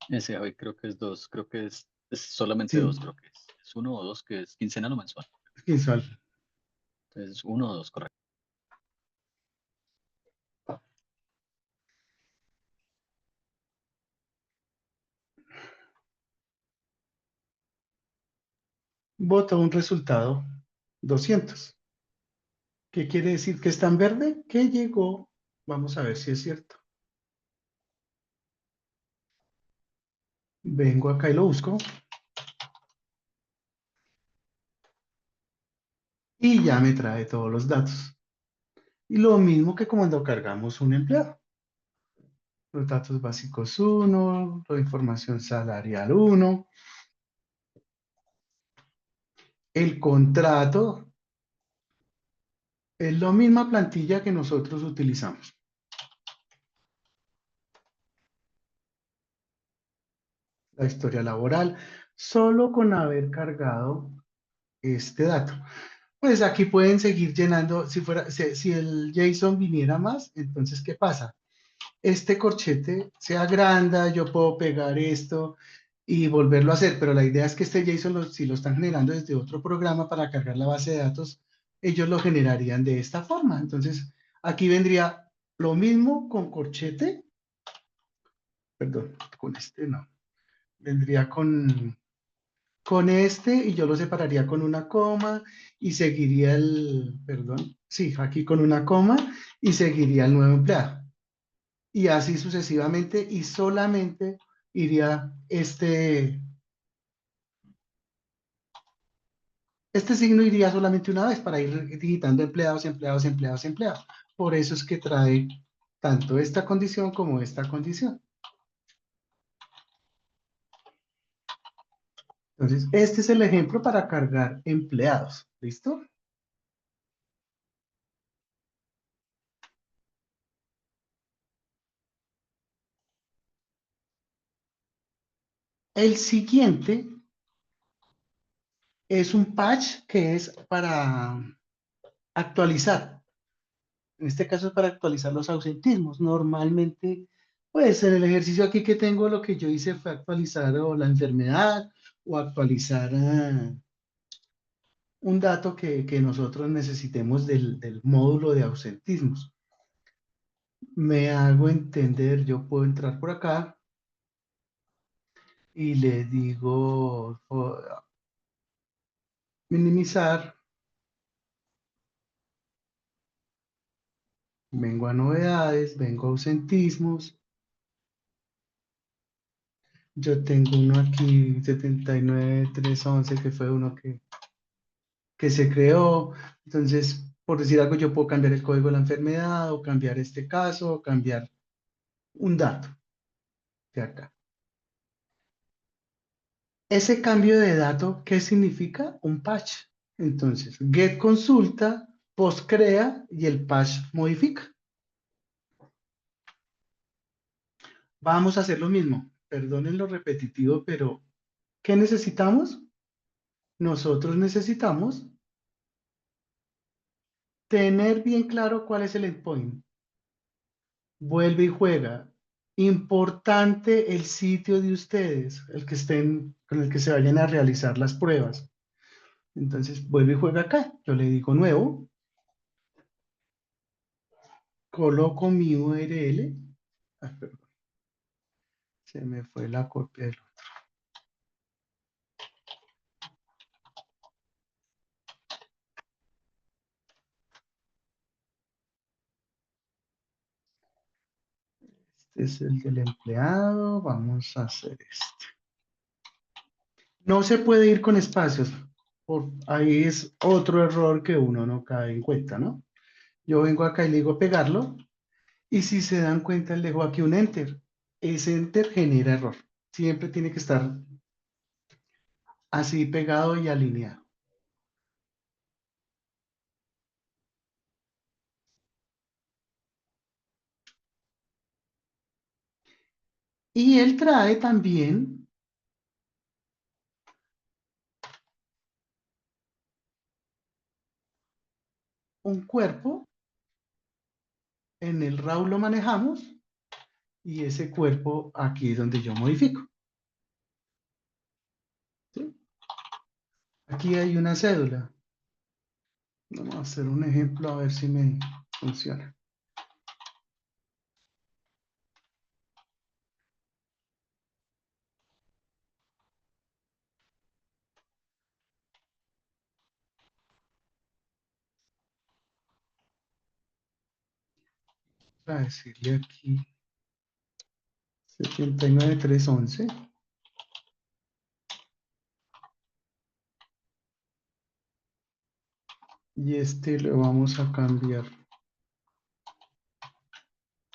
Speaker 1: Ese hoy creo que es dos, creo que es solamente
Speaker 2: Sí,
Speaker 1: dos, creo que es uno o dos, que es quincenal o mensual.
Speaker 2: mensual.
Speaker 1: Entonces, uno o dos, correcto.
Speaker 2: Bota un resultado 200. ¿Qué quiere decir que está en verde? Que llegó. Vamos a ver si es cierto. Vengo acá y lo busco. Y ya me trae todos los datos. Y lo mismo que cuando cargamos un empleado. Los datos básicos uno, la información salarial uno, el contrato es la misma plantilla que nosotros utilizamos. La historia laboral, solo con haber cargado este dato. Pues aquí pueden seguir llenando, si el JSON viniera más, entonces, ¿qué pasa? Este corchete se agranda, yo puedo pegar esto y volverlo a hacer, pero la idea es que este JSON, si lo están generando desde otro programa para cargar la base de datos, ellos lo generarían de esta forma. Entonces, aquí vendría lo mismo con corchete, perdón, con este no, vendría con este y yo lo separaría con una coma y seguiría perdón, sí, aquí con una coma y seguiría el nuevo empleado. Y así sucesivamente y solamente iría este signo iría solamente una vez para ir digitando empleados, empleados, empleados, empleados. Por eso es que trae tanto esta condición como esta condición. Entonces, este es el ejemplo para cargar empleados. ¿Listo? El siguiente es un patch que es para actualizar. En este caso es para actualizar los ausentismos. Normalmente, pues en el ejercicio aquí que tengo, lo que yo hice fue actualizar o la enfermedad o actualizar un dato que nosotros necesitemos del módulo de ausentismos. Me hago entender, yo puedo entrar por acá y le digo minimizar, vengo a novedades, vengo a ausentismos. Yo tengo uno aquí, 79311, que fue uno que se creó. Entonces, por decir algo, yo puedo cambiar el código de la enfermedad o cambiar este caso o cambiar un dato de acá. Ese cambio de dato, ¿qué significa? Un patch. Entonces, get consulta, post crea y el patch modifica. Vamos a hacer lo mismo. Perdonen lo repetitivo, pero ¿qué necesitamos? Nosotros necesitamos tener bien claro cuál es el endpoint. Vuelve y juega. Importante el sitio de ustedes, el que estén, con el que se vayan a realizar las pruebas. Entonces, vuelve y juega acá. Yo le digo nuevo, coloco mi URL. Ah, perdón, se me fue la copia del otro. Este es el del empleado. Vamos a hacer este. No se puede ir con espacios. Ahí es otro error que uno no cae en cuenta, ¿no? Yo vengo acá y le digo pegarlo. Y si se dan cuenta, le dejo aquí un enter. Ese enter genera error. Siempre tiene que estar así pegado y alineado. Y él trae también un cuerpo, en el RAW lo manejamos y ese cuerpo aquí es donde yo modifico. ¿Sí? Aquí hay una cédula. Vamos a hacer un ejemplo a ver si me funciona. Para decirle aquí 79311 y este lo vamos a cambiar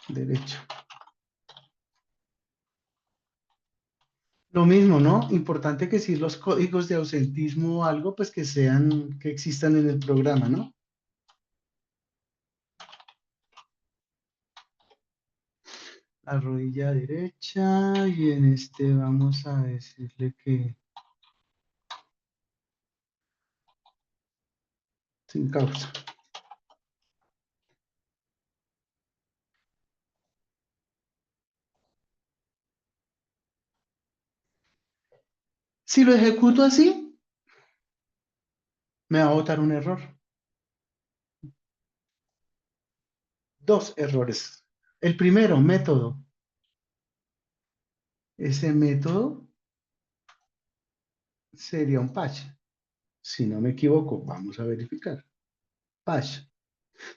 Speaker 2: derecho. Lo mismo, ¿no? Importante que si los códigos de ausentismo o algo, pues que sean, que existan en el programa, ¿no? La rodilla derecha y en este vamos a decirle que sin causa. Si lo ejecuto así, me va a botar un error. Dos errores. El primero, método. Ese método sería un patch. Si no me equivoco, vamos a verificar. Patch.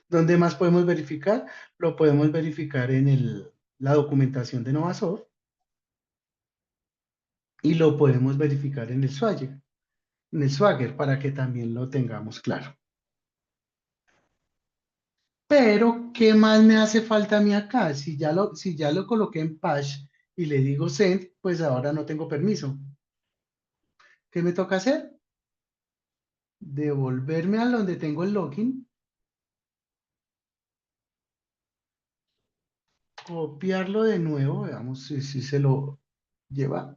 Speaker 2: ¿Dónde más podemos verificar? Lo podemos verificar en la documentación de Novasoft y lo podemos verificar en el Swagger, para que también lo tengamos claro. Pero, ¿qué más me hace falta a mí acá? Si ya lo coloqué en patch y le digo send, pues ahora no tengo permiso. ¿Qué me toca hacer? Devolverme a donde tengo el login, copiarlo de nuevo, veamos si se lo lleva.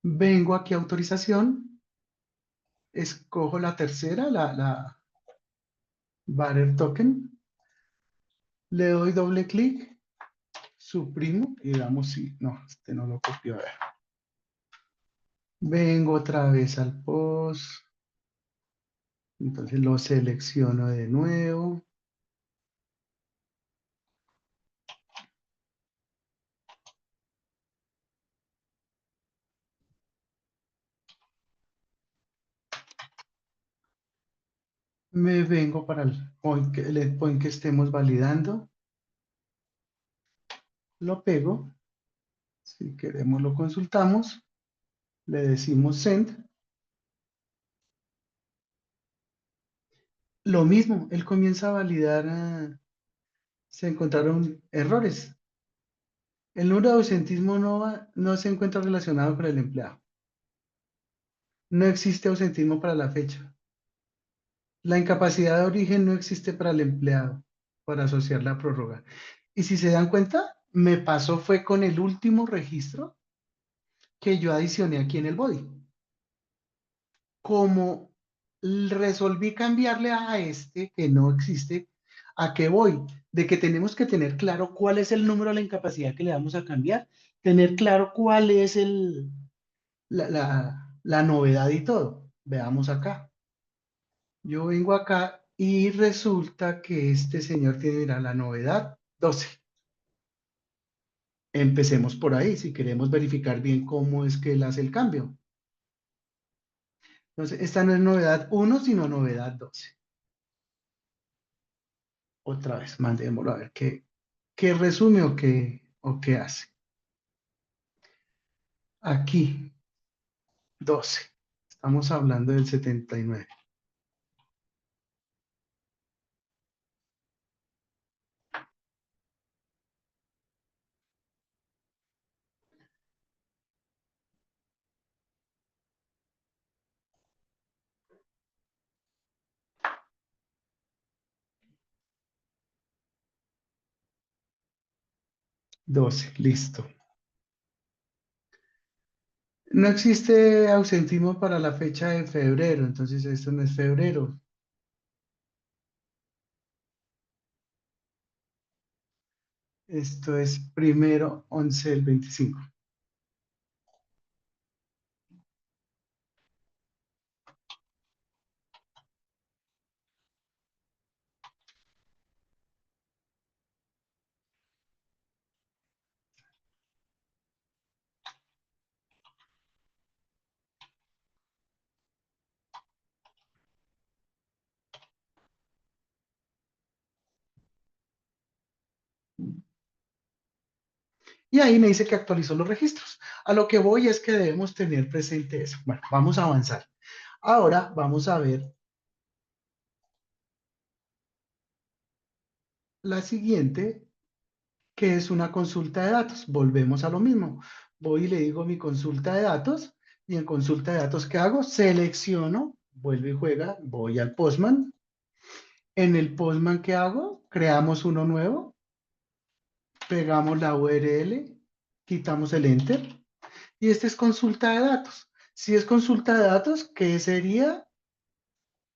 Speaker 2: Vengo aquí a autorización, escojo la tercera, la Butter Token, le doy doble clic, suprimo y veamos si, no, este no lo copio. A ver. Vengo otra vez al post, entonces lo selecciono de nuevo. Me vengo para el point que estemos validando, lo pego, si queremos lo consultamos, le decimos send. Lo mismo, él comienza a validar, se encontraron errores. El número de ausentismo no se encuentra relacionado con el empleado. No existe ausentismo para la fecha. La incapacidad de origen no existe para el empleado para asociar la prórroga. Y si se dan cuenta, me pasó fue con el último registro que yo adicioné aquí en el body. Como resolví cambiarle a este que no existe, ¿a qué voy? De que tenemos que tener claro cuál es el número de la incapacidad que le vamos a cambiar, tener claro cuál es la novedad y todo. Veamos acá. Yo vengo acá y resulta que este señor tiene, mira, la novedad 12. Empecemos por ahí, si queremos verificar bien cómo es que él hace el cambio. Entonces, esta no es novedad 1, sino novedad 12. Otra vez, mandémoslo a ver qué resume o qué hace. Aquí, 12. Estamos hablando del 79. 12, listo. No existe ausentismo para la fecha de febrero, entonces esto no es febrero. Esto es primero 11 del 25. Y ahí me dice que actualizó los registros. A lo que voy es que debemos tener presente eso. Bueno, vamos a avanzar. Ahora vamos a ver la siguiente, que es una consulta de datos. Volvemos a lo mismo. Voy y le digo mi consulta de datos, y en consulta de datos, ¿qué hago? Selecciono, vuelve y juega, voy al Postman. En el Postman, ¿qué hago? Creamos uno nuevo, pegamos la URL, quitamos el Enter, y este es consulta de datos. Si es consulta de datos, ¿qué sería?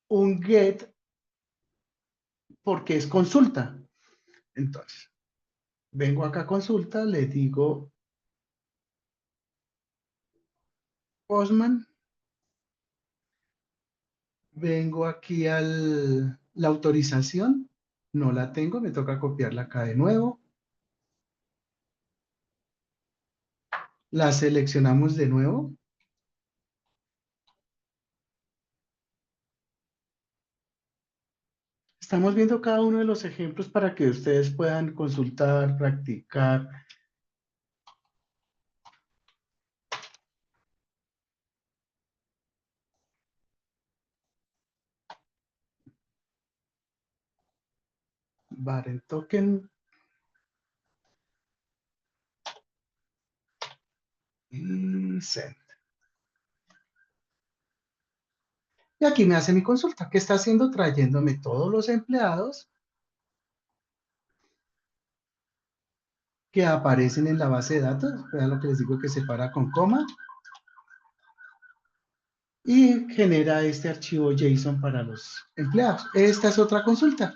Speaker 2: Un get, porque es consulta. Entonces, vengo acá a consulta, le digo Postman, vengo aquí la autorización, no la tengo, me toca copiarla acá de nuevo, la seleccionamos de nuevo. Estamos viendo cada uno de los ejemplos para que ustedes puedan consultar, practicar. Baren token y send. Y aquí me hace mi consulta. ¿Qué está haciendo? Trayéndome todos los empleados que aparecen en la base de datos. Vean lo que les digo, que separa con coma. Y genera este archivo JSON para los empleados. Esta es otra consulta.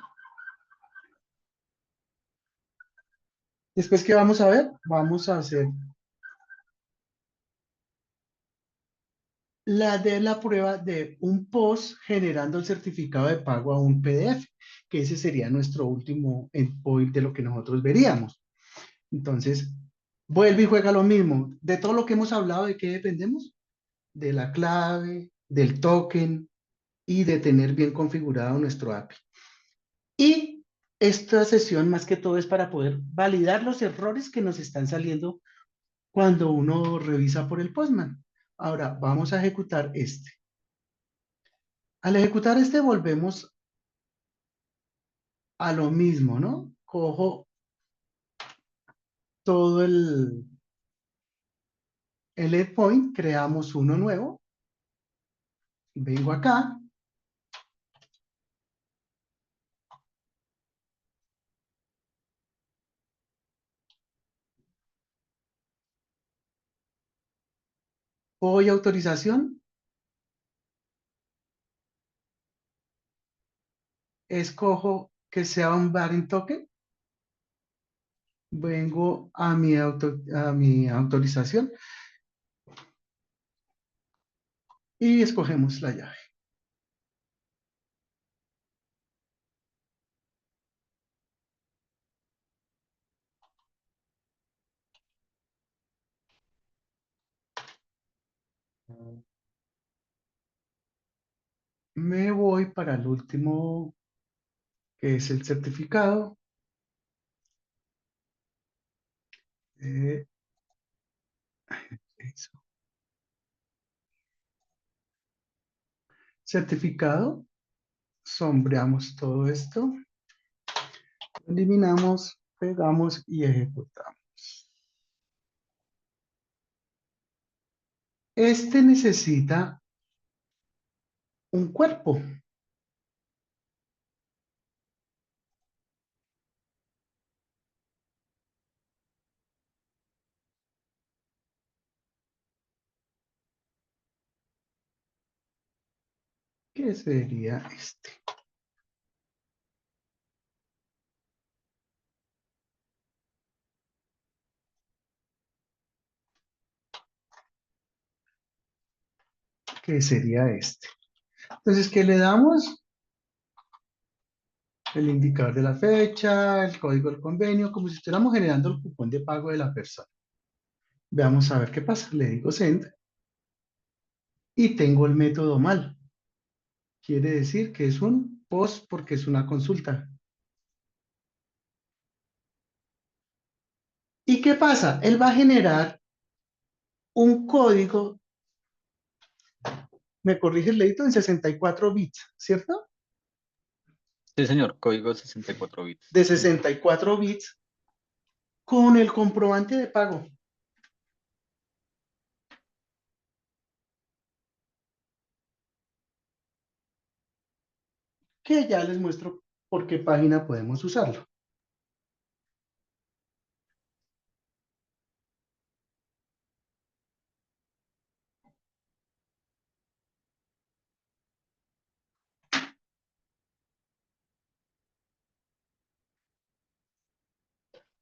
Speaker 2: Después, ¿qué vamos a ver? Vamos a hacer la prueba de un post generando el certificado de pago a un PDF, que ese sería nuestro último endpoint de lo que nosotros veríamos. Entonces, vuelve y juega lo mismo. De todo lo que hemos hablado, ¿de qué dependemos? De la clave, del token y de tener bien configurado nuestro API. Y esta sesión más que todo es para poder validar los errores que nos están saliendo cuando uno revisa por el Postman. Ahora vamos a ejecutar este. Al ejecutar este volvemos a lo mismo, ¿no? Cojo todo el endpoint, creamos uno nuevo, vengo acá, voy a autorización, escojo que sea un Baring token, vengo a mi autorización y escogemos la llave. Me voy para el último, que es el certificado. Eh, eso. Certificado, sombreamos todo esto, eliminamos, pegamos y ejecutamos. Este necesita un cuerpo. que sería este. Que sería este. Entonces, ¿qué le damos? El indicador de la fecha, el código del convenio, como si estuviéramos generando el cupón de pago de la persona. Veamos a ver qué pasa. Le digo send y tengo el método mal. Quiere decir que es un post porque es una consulta. ¿Y qué pasa? Él va a generar un código, me corrige el leíto, en 64 bits, ¿cierto?
Speaker 1: Sí, señor, código 64 bits.
Speaker 2: De 64 bits con el comprobante de pago, que ya les muestro por qué página podemos usarlo.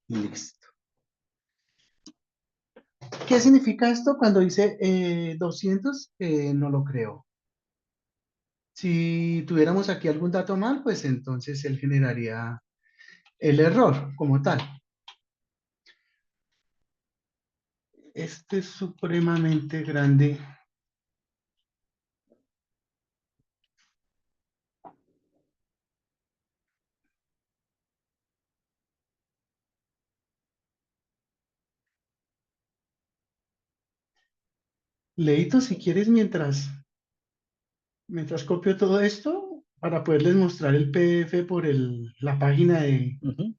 Speaker 2: Listo. ¿Qué significa esto cuando dice 200? No lo creo. Si tuviéramos aquí algún dato mal, pues entonces él generaría el error como tal. Este es supremamente grande. Leito, si quieres, mientras copio todo esto, para poderles mostrar el PDF por la página de...
Speaker 1: Ujú.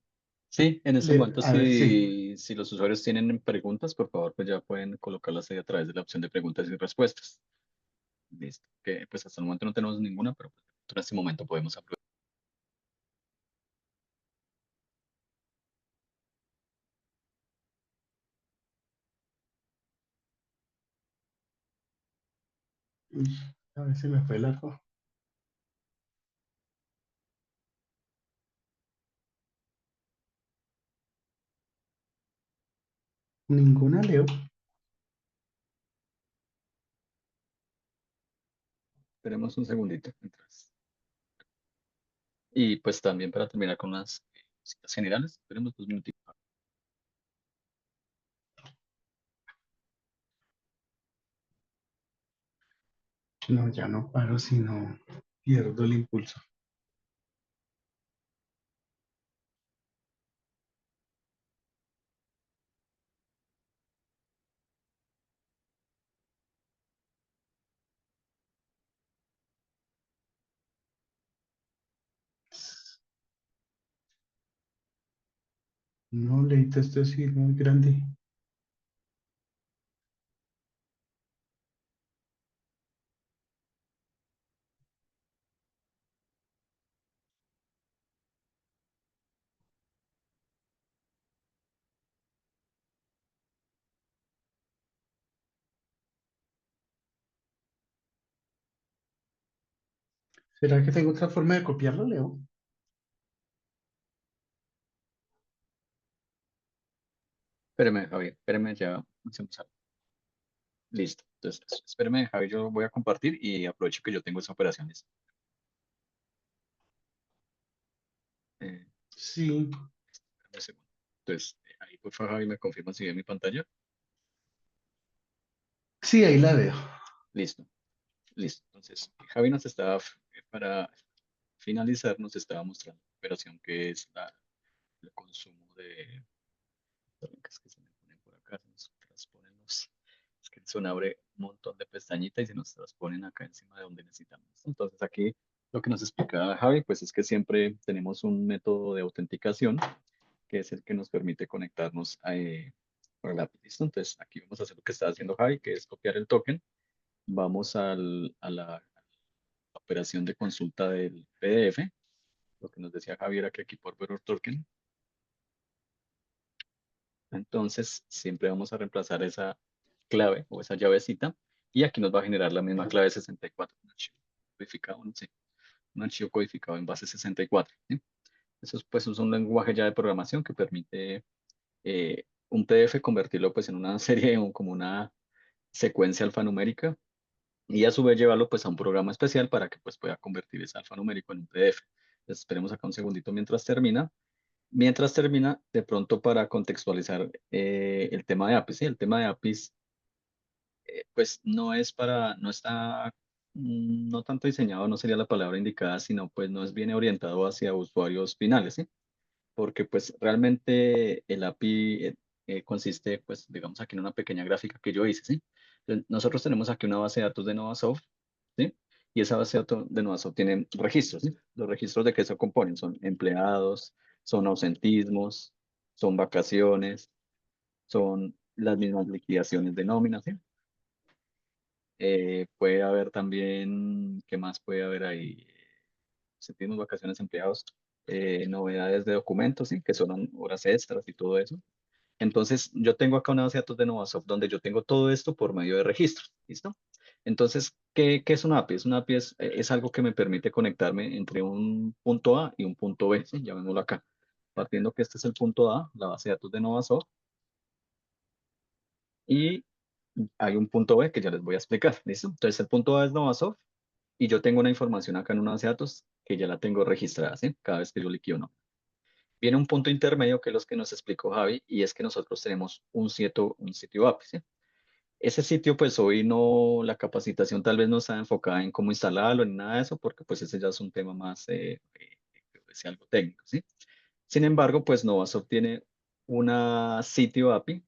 Speaker 1: Sí, en ese momento,
Speaker 2: A ver, sí.
Speaker 1: si los usuarios tienen preguntas, por favor, pues ya pueden colocarlas ahí a través de la opción de preguntas y respuestas. Listo. Que pues hasta el momento no tenemos ninguna, pero pues, en este momento podemos aprovechar.
Speaker 2: Uy, a ver si me fue largo. Ninguna leo.
Speaker 1: Esperemos un segundito. Y pues también para terminar con unas citas generales, esperemos 2 minutitos.
Speaker 2: No, ya no paro, sino pierdo el impulso. No, Leito, esto es sí, muy grande. ¿Será que tengo otra forma de copiarlo, Leo?
Speaker 1: Espéreme, Javier, espéreme, ya hacemos algo. Listo. Entonces, espéreme, Javier, yo voy a compartir y aprovecho que yo tengo esa operación lista. Eh,
Speaker 2: Sí,
Speaker 1: espérame un segundo. Entonces, ahí por favor, Javi, me confirma si ve mi pantalla.
Speaker 2: sí, ahí la veo.
Speaker 1: Listo, listo. Entonces, Javi nos estaba, para finalizar, nos estaba mostrando la operación que es el consumo de... Perdón, que es que se me ponen por acá, se nos transponen los... Es que son abre un montón de pestañitas y se nos transponen acá encima de donde necesitamos. Entonces, aquí lo que nos explicaba Javi, pues es que siempre tenemos un método de autenticación que es el que nos permite conectarnos a la API. ¿Listo? Entonces, aquí vamos a hacer lo que está haciendo Javi, que es copiar el token. Vamos a la operación de consulta del PDF. Lo que nos decía Javier que aquí por Error Token. Entonces, siempre vamos a reemplazar esa clave o esa llavecita y aquí nos va a generar la misma clave 64 en archivo codificado, sí, un archivo codificado en base 64, ¿sí? Eso es, pues, es un lenguaje ya de programación que permite un PDF convertirlo pues en una serie, como una secuencia alfanumérica y a su vez llevarlo pues a un programa especial para que pues pueda convertir ese alfanumérico en un PDF. Entonces, esperemos acá un segundito mientras termina. Mientras termina, de pronto para contextualizar el tema de APIs, ¿sí? El tema de APIs pues no es para, no está, no tanto diseñado, no sería la palabra indicada, sino pues no es bien orientado hacia usuarios finales, ¿sí? Porque pues realmente el API consiste, pues digamos aquí en una pequeña gráfica que yo hice, ¿sí? Entonces, nosotros tenemos aquí una base de datos de Novasoft, ¿sí? Y esa base de datos de Novasoft tiene registros, ¿sí? Los registros de qué se componen son empleados, son ausentismos, son vacaciones, son las mismas liquidaciones de nóminas, ¿sí? Puede haber también, ¿qué más puede haber ahí? Sentimos vacaciones empleados, novedades de documentos, ¿sí? Que son horas extras y todo eso. Entonces, yo tengo acá una base de datos de Novasoft donde yo tengo todo esto por medio de registros, ¿listo? Entonces, ¿qué es una API? Es una API es algo que me permite conectarme entre un punto A y un punto B, ¿sí? Llamémoslo acá. Partiendo que este es el punto A, la base de datos de Novasoft, y hay un punto B que ya les voy a explicar, ¿listo? Entonces, el punto A es Novasoft y yo tengo una información acá en una base de datos que ya la tengo registrada, ¿sí? Cada vez que yo liquido no. Viene un punto intermedio que es los que nos explicó Javi y es que nosotros tenemos un sitio API, ¿sí? Ese sitio, pues hoy no, la capacitación tal vez no está enfocada en cómo instalarlo ni nada de eso, porque pues ese ya es un tema más, es algo técnico, ¿sí? Sin embargo, pues Novasoft tiene una sitio API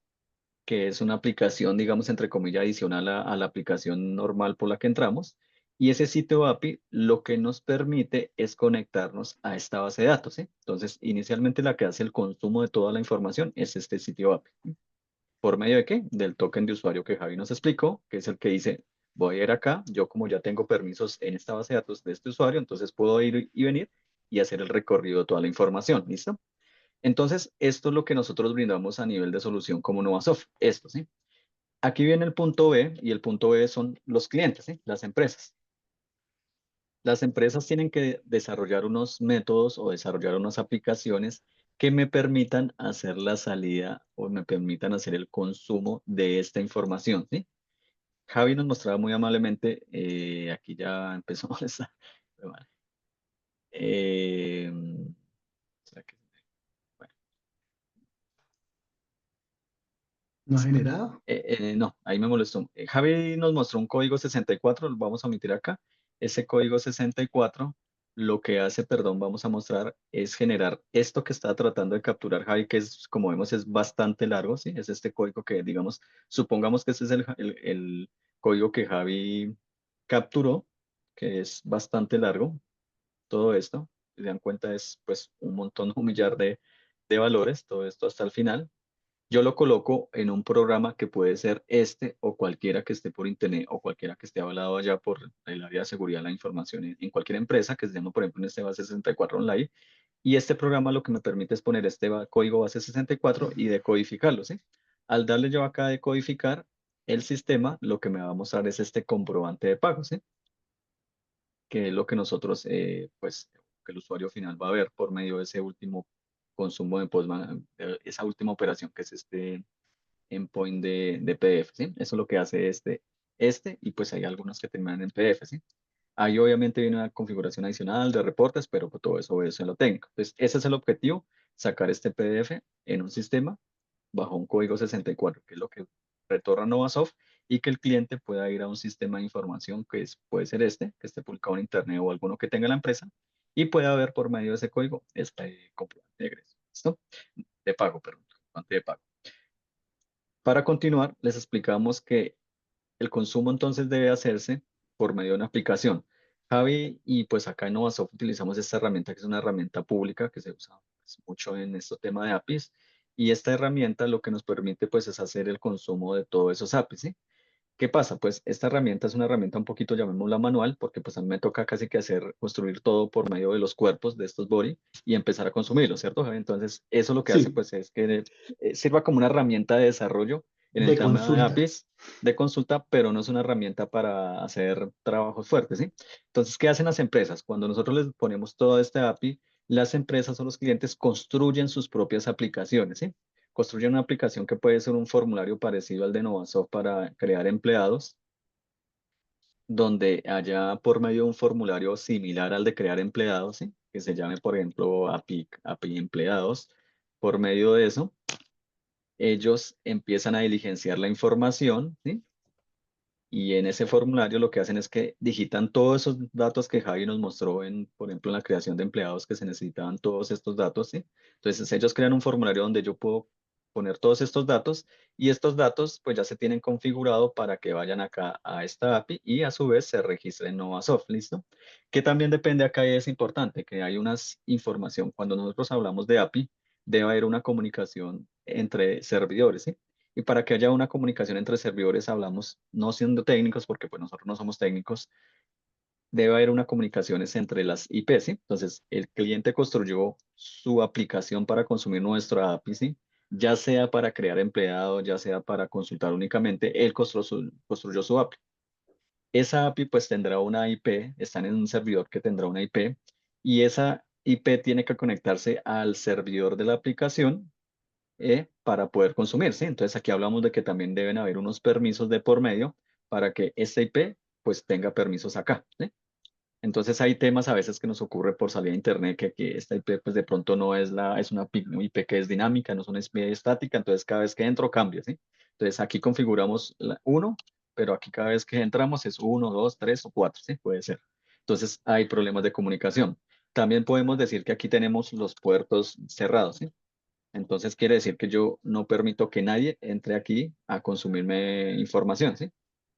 Speaker 1: que es una aplicación, digamos, entre comillas, adicional a la aplicación normal por la que entramos. Y ese sitio API lo que nos permite es conectarnos a esta base de datos, ¿sí? Entonces, inicialmente la que hace el consumo de toda la información es este sitio API. ¿Por medio de qué? Del token de usuario que Javi nos explicó, que es el que dice, voy a ir acá, yo como ya tengo permisos en esta base de datos de este usuario, entonces puedo ir y venir y hacer el recorrido de toda la información, ¿listo? Entonces, esto es lo que nosotros brindamos a nivel de solución como Novasoft, esto, ¿sí? Aquí viene el punto B y el punto B son los clientes, ¿sí? Las empresas. Las empresas tienen que desarrollar unos métodos o desarrollar unas aplicaciones que me permitan hacer la salida o me permitan hacer el consumo de esta información, ¿sí? Javi nos mostraba muy amablemente, aquí ya empezó a molestar. Pero vale. Eh, ¿Será que- bueno.
Speaker 2: ¿No ha generado?
Speaker 1: No, ahí me molestó. Javi nos mostró un código 64, lo vamos a omitir acá. Ese código 64 lo que hace, perdón, vamos a mostrar es generar esto que está tratando de capturar Javi, que es, como vemos, es bastante largo, ¿sí? Es este código que, digamos, supongamos que este es el código que Javi capturó, que es bastante largo, todo esto. Si se dan cuenta, es pues un montón, un millar de valores, todo esto hasta el final. Yo lo coloco en un programa que puede ser este o cualquiera que esté por internet o cualquiera que esté avalado allá por el área de seguridad de la información en cualquier empresa que se llama, por ejemplo, en este base 64 online. Y este programa lo que me permite es poner este código base 64 y decodificarlo, ¿sí? Al darle yo acá a decodificar el sistema, lo que me va a mostrar es este comprobante de pago, ¿sí? Que es lo que nosotros, pues, que el usuario final va a ver por medio de ese último consumo de Postman, esa última operación que es este endpoint de PDF, ¿sí? Eso es lo que hace y pues hay algunos que terminan en PDF, ¿sí? Ahí obviamente viene una configuración adicional de reportes, pero pues todo eso obedece en lo técnico. Entonces, ese es el objetivo, sacar este PDF en un sistema bajo un código 64, que es lo que retorna Novasoft, y que el cliente pueda ir a un sistema de información puede ser que esté publicado en Internet o alguno que tenga la empresa, y pueda ver por medio de ese código este comprobante de egreso. ¿Listo? De pago, perdón, comprobante de pago. Para continuar, les explicamos que el consumo entonces debe hacerse por medio de una aplicación. Javi, y pues acá en Novasoft utilizamos esta herramienta que es una herramienta pública que se usa pues, mucho en este tema de APIs. Y esta herramienta lo que nos permite pues es hacer el consumo de todos esos APIs, ¿sí? ¿Qué pasa? Pues esta herramienta es una herramienta un poquito, llamémosla manual, porque pues a mí me toca casi que construir todo por medio de los cuerpos de estos body y empezar a consumirlos, ¿cierto, Javi? Entonces, eso lo que hace
Speaker 2: Sí,
Speaker 1: pues es que sirva como una herramienta de desarrollo en el
Speaker 2: De
Speaker 1: tema de
Speaker 2: consulta.
Speaker 1: APIs de consulta, pero no es una herramienta para hacer trabajos fuertes, ¿sí? Entonces, ¿qué hacen las empresas? Cuando nosotros les ponemos todo este API, las empresas o los clientes construyen sus propias aplicaciones, ¿sí? Construyen una aplicación que puede ser un formulario parecido al de Novasoft para crear empleados, donde haya por medio de un formulario similar al de crear empleados, ¿sí? Que se llame, por ejemplo, API empleados. Por medio de eso, ellos empiezan a diligenciar la información, ¿sí? Y en ese formulario lo que hacen es que digitan todos esos datos que Javi nos mostró en, por ejemplo, en la creación de empleados que se necesitaban todos estos datos, ¿sí? Entonces ellos crean un formulario donde yo puedo poner todos estos datos y estos datos pues ya se tienen configurado para que vayan acá a esta API y a su vez se registren en Novasoft, ¿listo? Que también depende acá y es importante que hay una información, cuando nosotros hablamos de API, debe haber una comunicación entre servidores, ¿sí? Y para que haya una comunicación entre servidores, hablamos, no siendo técnicos, porque pues nosotros no somos técnicos, debe haber una comunicación entre las IP, ¿sí? Entonces, el cliente construyó su aplicación para consumir nuestra API, ¿sí? Ya sea para crear empleados, ya sea para consultar únicamente, él construyó su API. Esa API pues tendrá una IP, están en un servidor que tendrá una IP, y esa IP tiene que conectarse al servidor de la aplicación para poder consumir, ¿sí? Entonces aquí hablamos de que también deben haber unos permisos de por medio para que esta IP pues tenga permisos acá, ¿sí? Entonces hay temas a veces que nos ocurre por salida a internet que esta IP pues de pronto no es es una IP que es dinámica, no es una IP estática, entonces cada vez que entro cambia, ¿sí? Entonces aquí configuramos uno, pero aquí cada vez que entramos es uno, dos, tres o cuatro, ¿sí? Puede ser. Entonces hay problemas de comunicación. También podemos decir que aquí tenemos los puertos cerrados, ¿sí? Entonces quiere decir que yo no permito que nadie entre aquí a consumirme información, ¿sí?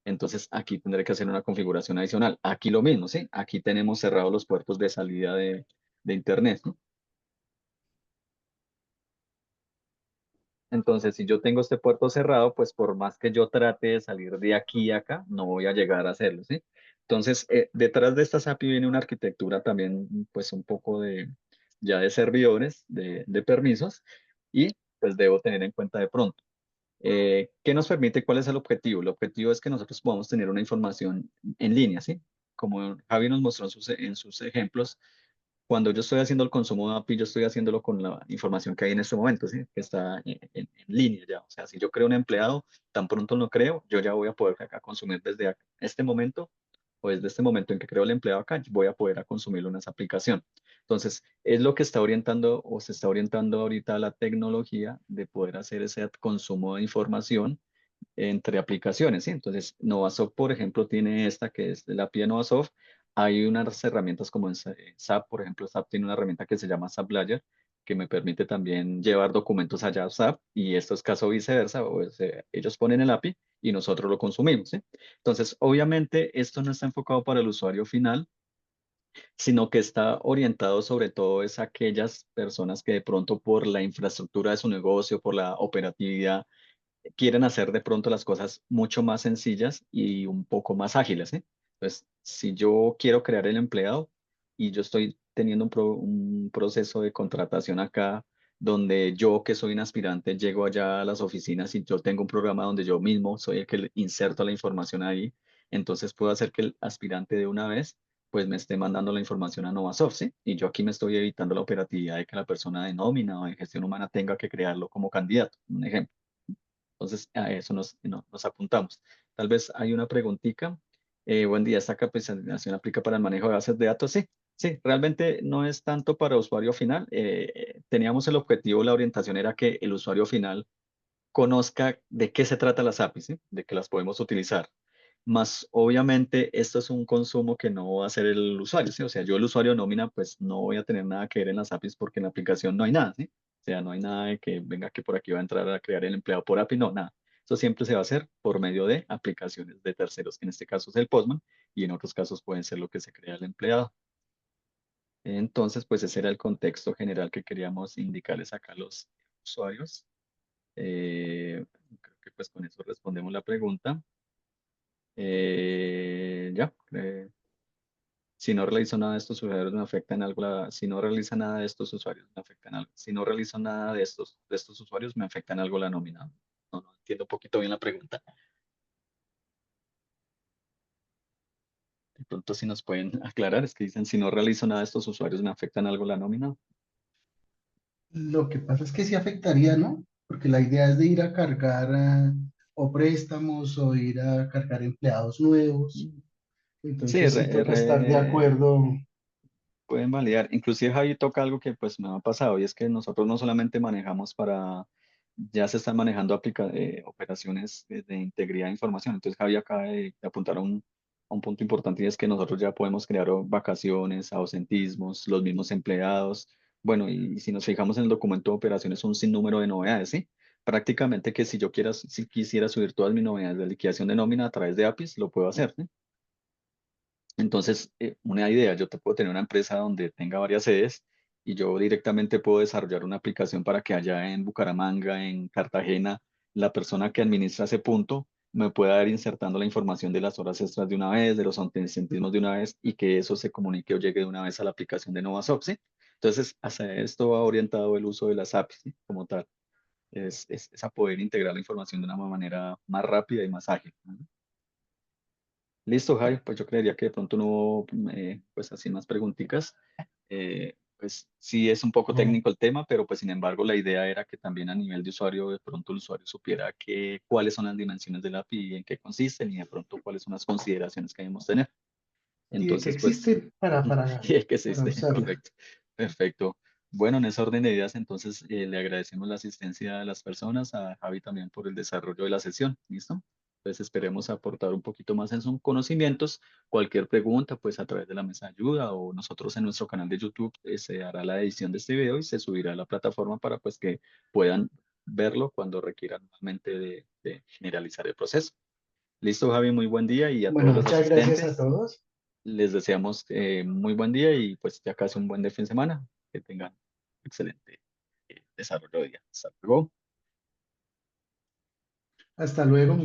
Speaker 1: Entonces aquí tendré que hacer una configuración adicional. Aquí lo mismo, ¿sí? Aquí tenemos cerrados los puertos de salida de Internet, ¿no? Entonces, si yo tengo este puerto cerrado, pues por más que yo trate de salir de aquí a acá, no voy a llegar a hacerlo, ¿sí? Entonces, detrás de esta API viene una arquitectura también, pues un poco ya de servidores, de permisos, y pues debo tener en cuenta de pronto. ¿Qué nos permite? ¿Cuál es el objetivo? El objetivo es que nosotros podamos tener una información en línea, ¿sí? Como Javi nos mostró en sus ejemplos, cuando yo estoy haciendo el consumo de API, yo estoy haciéndolo con la información que hay en este momento, ¿sí? Que está en línea ya. O sea, si yo creo un empleado, tan pronto lo creo, yo ya voy a poder acá consumir desde este momento o desde este momento en que creo el empleado acá, voy a poder a consumirlo en esa aplicación. Entonces, es lo que está orientando o se está orientando ahorita la tecnología de poder hacer ese consumo de información entre aplicaciones, ¿sí? Entonces, Novasoft, por ejemplo, tiene esta que es la API de Novasoft. Hay unas herramientas como en SAP, por ejemplo, SAP tiene una herramienta que se llama SAP Layer, que me permite también llevar documentos allá a SAP, y esto es caso viceversa, ellos ponen el API y nosotros lo consumimos, ¿sí? Entonces, obviamente, esto no está enfocado para el usuario final, sino que está orientado sobre todo es a aquellas personas que de pronto por la infraestructura de su negocio, por la operatividad, quieren hacer de pronto las cosas mucho más sencillas y un poco más ágiles, ¿sí? Entonces, si yo quiero crear el empleado y yo estoy teniendo un proceso de contratación acá, donde yo que soy un aspirante llego allá a las oficinas y yo tengo un programa donde yo mismo soy el que le inserto la información ahí, entonces puedo hacer que el aspirante de una vez pues me esté mandando la información a Novasoft, ¿sí? Y yo aquí me estoy evitando la operatividad de que la persona de nómina o de gestión humana tenga que crearlo como candidato, un ejemplo. Entonces, a eso nos apuntamos. Tal vez hay una preguntita. Buen día, ¿esta capacitación aplica para el manejo de bases de datos? Sí, sí, realmente no es tanto para usuario final. Teníamos el objetivo, la orientación era que el usuario final conozca de qué se trata las APIs, ¿sí? De que las podemos utilizar. Más obviamente esto es un consumo que no va a hacer el usuario, ¿sí? O sea, yo el usuario nómina pues no voy a tener nada que ver en las APIs porque en la aplicación no hay nada, ¿sí? O sea, no hay nada de que venga que por aquí va a entrar a crear el empleado por API, no, nada. Eso siempre se va a hacer por medio de aplicaciones de terceros, que en este caso es el Postman y en otros casos pueden ser lo que se crea el empleado. Entonces, pues ese era el contexto general que queríamos indicarles acá a los usuarios. Creo que pues con eso respondemos la pregunta. Ya, si no realizo nada de estos usuarios me afecta en algo si no realiza nada de estos usuarios me afecta en algo, si no realizo nada de estos usuarios me afecta en algo la nómina. No, no. entiendo un poquito bien la pregunta. De pronto si nos pueden aclarar, es que dicen, si no realizo nada, estos usuarios me afectan algo la nómina.
Speaker 2: Lo que pasa es que sí afectaría, ¿no? Porque la idea es de ir a cargar o préstamos o ir a cargar empleados nuevos.
Speaker 1: Sí,
Speaker 2: Entonces sí toca estar de acuerdo.
Speaker 1: pueden validar. Inclusive Javi toca algo que pues me ha pasado y es que nosotros no solamente manejamos ya se están manejando operaciones de integridad de información. Entonces Javi acaba de apuntar a un punto importante y es que nosotros ya podemos crear vacaciones, ausentismos, los mismos empleados. Bueno, y si nos fijamos en el documento de operaciones, un sinnúmero de novedades, ¿sí? Prácticamente que si quisiera subir todas mis novedades de liquidación de nómina a través de APIs, lo puedo hacer, ¿sí? Entonces, una idea, yo te puedo tener una empresa donde tenga varias sedes y yo directamente puedo desarrollar una aplicación para que allá en Bucaramanga, en Cartagena, la persona que administra ese punto me pueda ir insertando la información de las horas extras de una vez, de los centísimos de una vez y que eso se comunique o llegue de una vez a la aplicación de NovaSoft, ¿sí? Entonces, hacia esto va orientado el uso de las APIs, ¿sí? Como tal, es a poder integrar la información de una manera más rápida y más ágil, ¿no? Listo, Javi, pues yo creería que de pronto no hubo, pues así más preguntitas. Pues sí es un poco
Speaker 2: No,
Speaker 1: técnico el tema, pero pues sin embargo la idea era que también a nivel de usuario de pronto el usuario supiera cuáles son las dimensiones de la API y en qué consisten y de pronto cuáles son las consideraciones que debemos tener.
Speaker 2: y de que
Speaker 1: Entonces, pues,
Speaker 2: existen
Speaker 1: y es que
Speaker 2: para
Speaker 1: existe,
Speaker 2: usarla.
Speaker 1: correcto. Perfecto. Bueno, en ese orden de ideas, entonces le agradecemos la asistencia de las personas, a Javi también por el desarrollo de la sesión. ¿Listo? Entonces esperemos aportar un poquito más en sus conocimientos. Cualquier pregunta, pues a través de la mesa de ayuda o nosotros en nuestro canal de YouTube se hará la edición de este video y se subirá a la plataforma para pues que puedan verlo cuando requieran nuevamente de generalizar el proceso. Listo, Javi, muy buen día y a todos
Speaker 2: Bueno,
Speaker 1: los
Speaker 2: muchas gracias a
Speaker 1: asistentes.
Speaker 2: todos.
Speaker 1: Les deseamos muy buen día y pues ya casi un buen de fin de semana. Que tengan excelente desarrollo de día. Hasta luego.
Speaker 2: Hasta luego.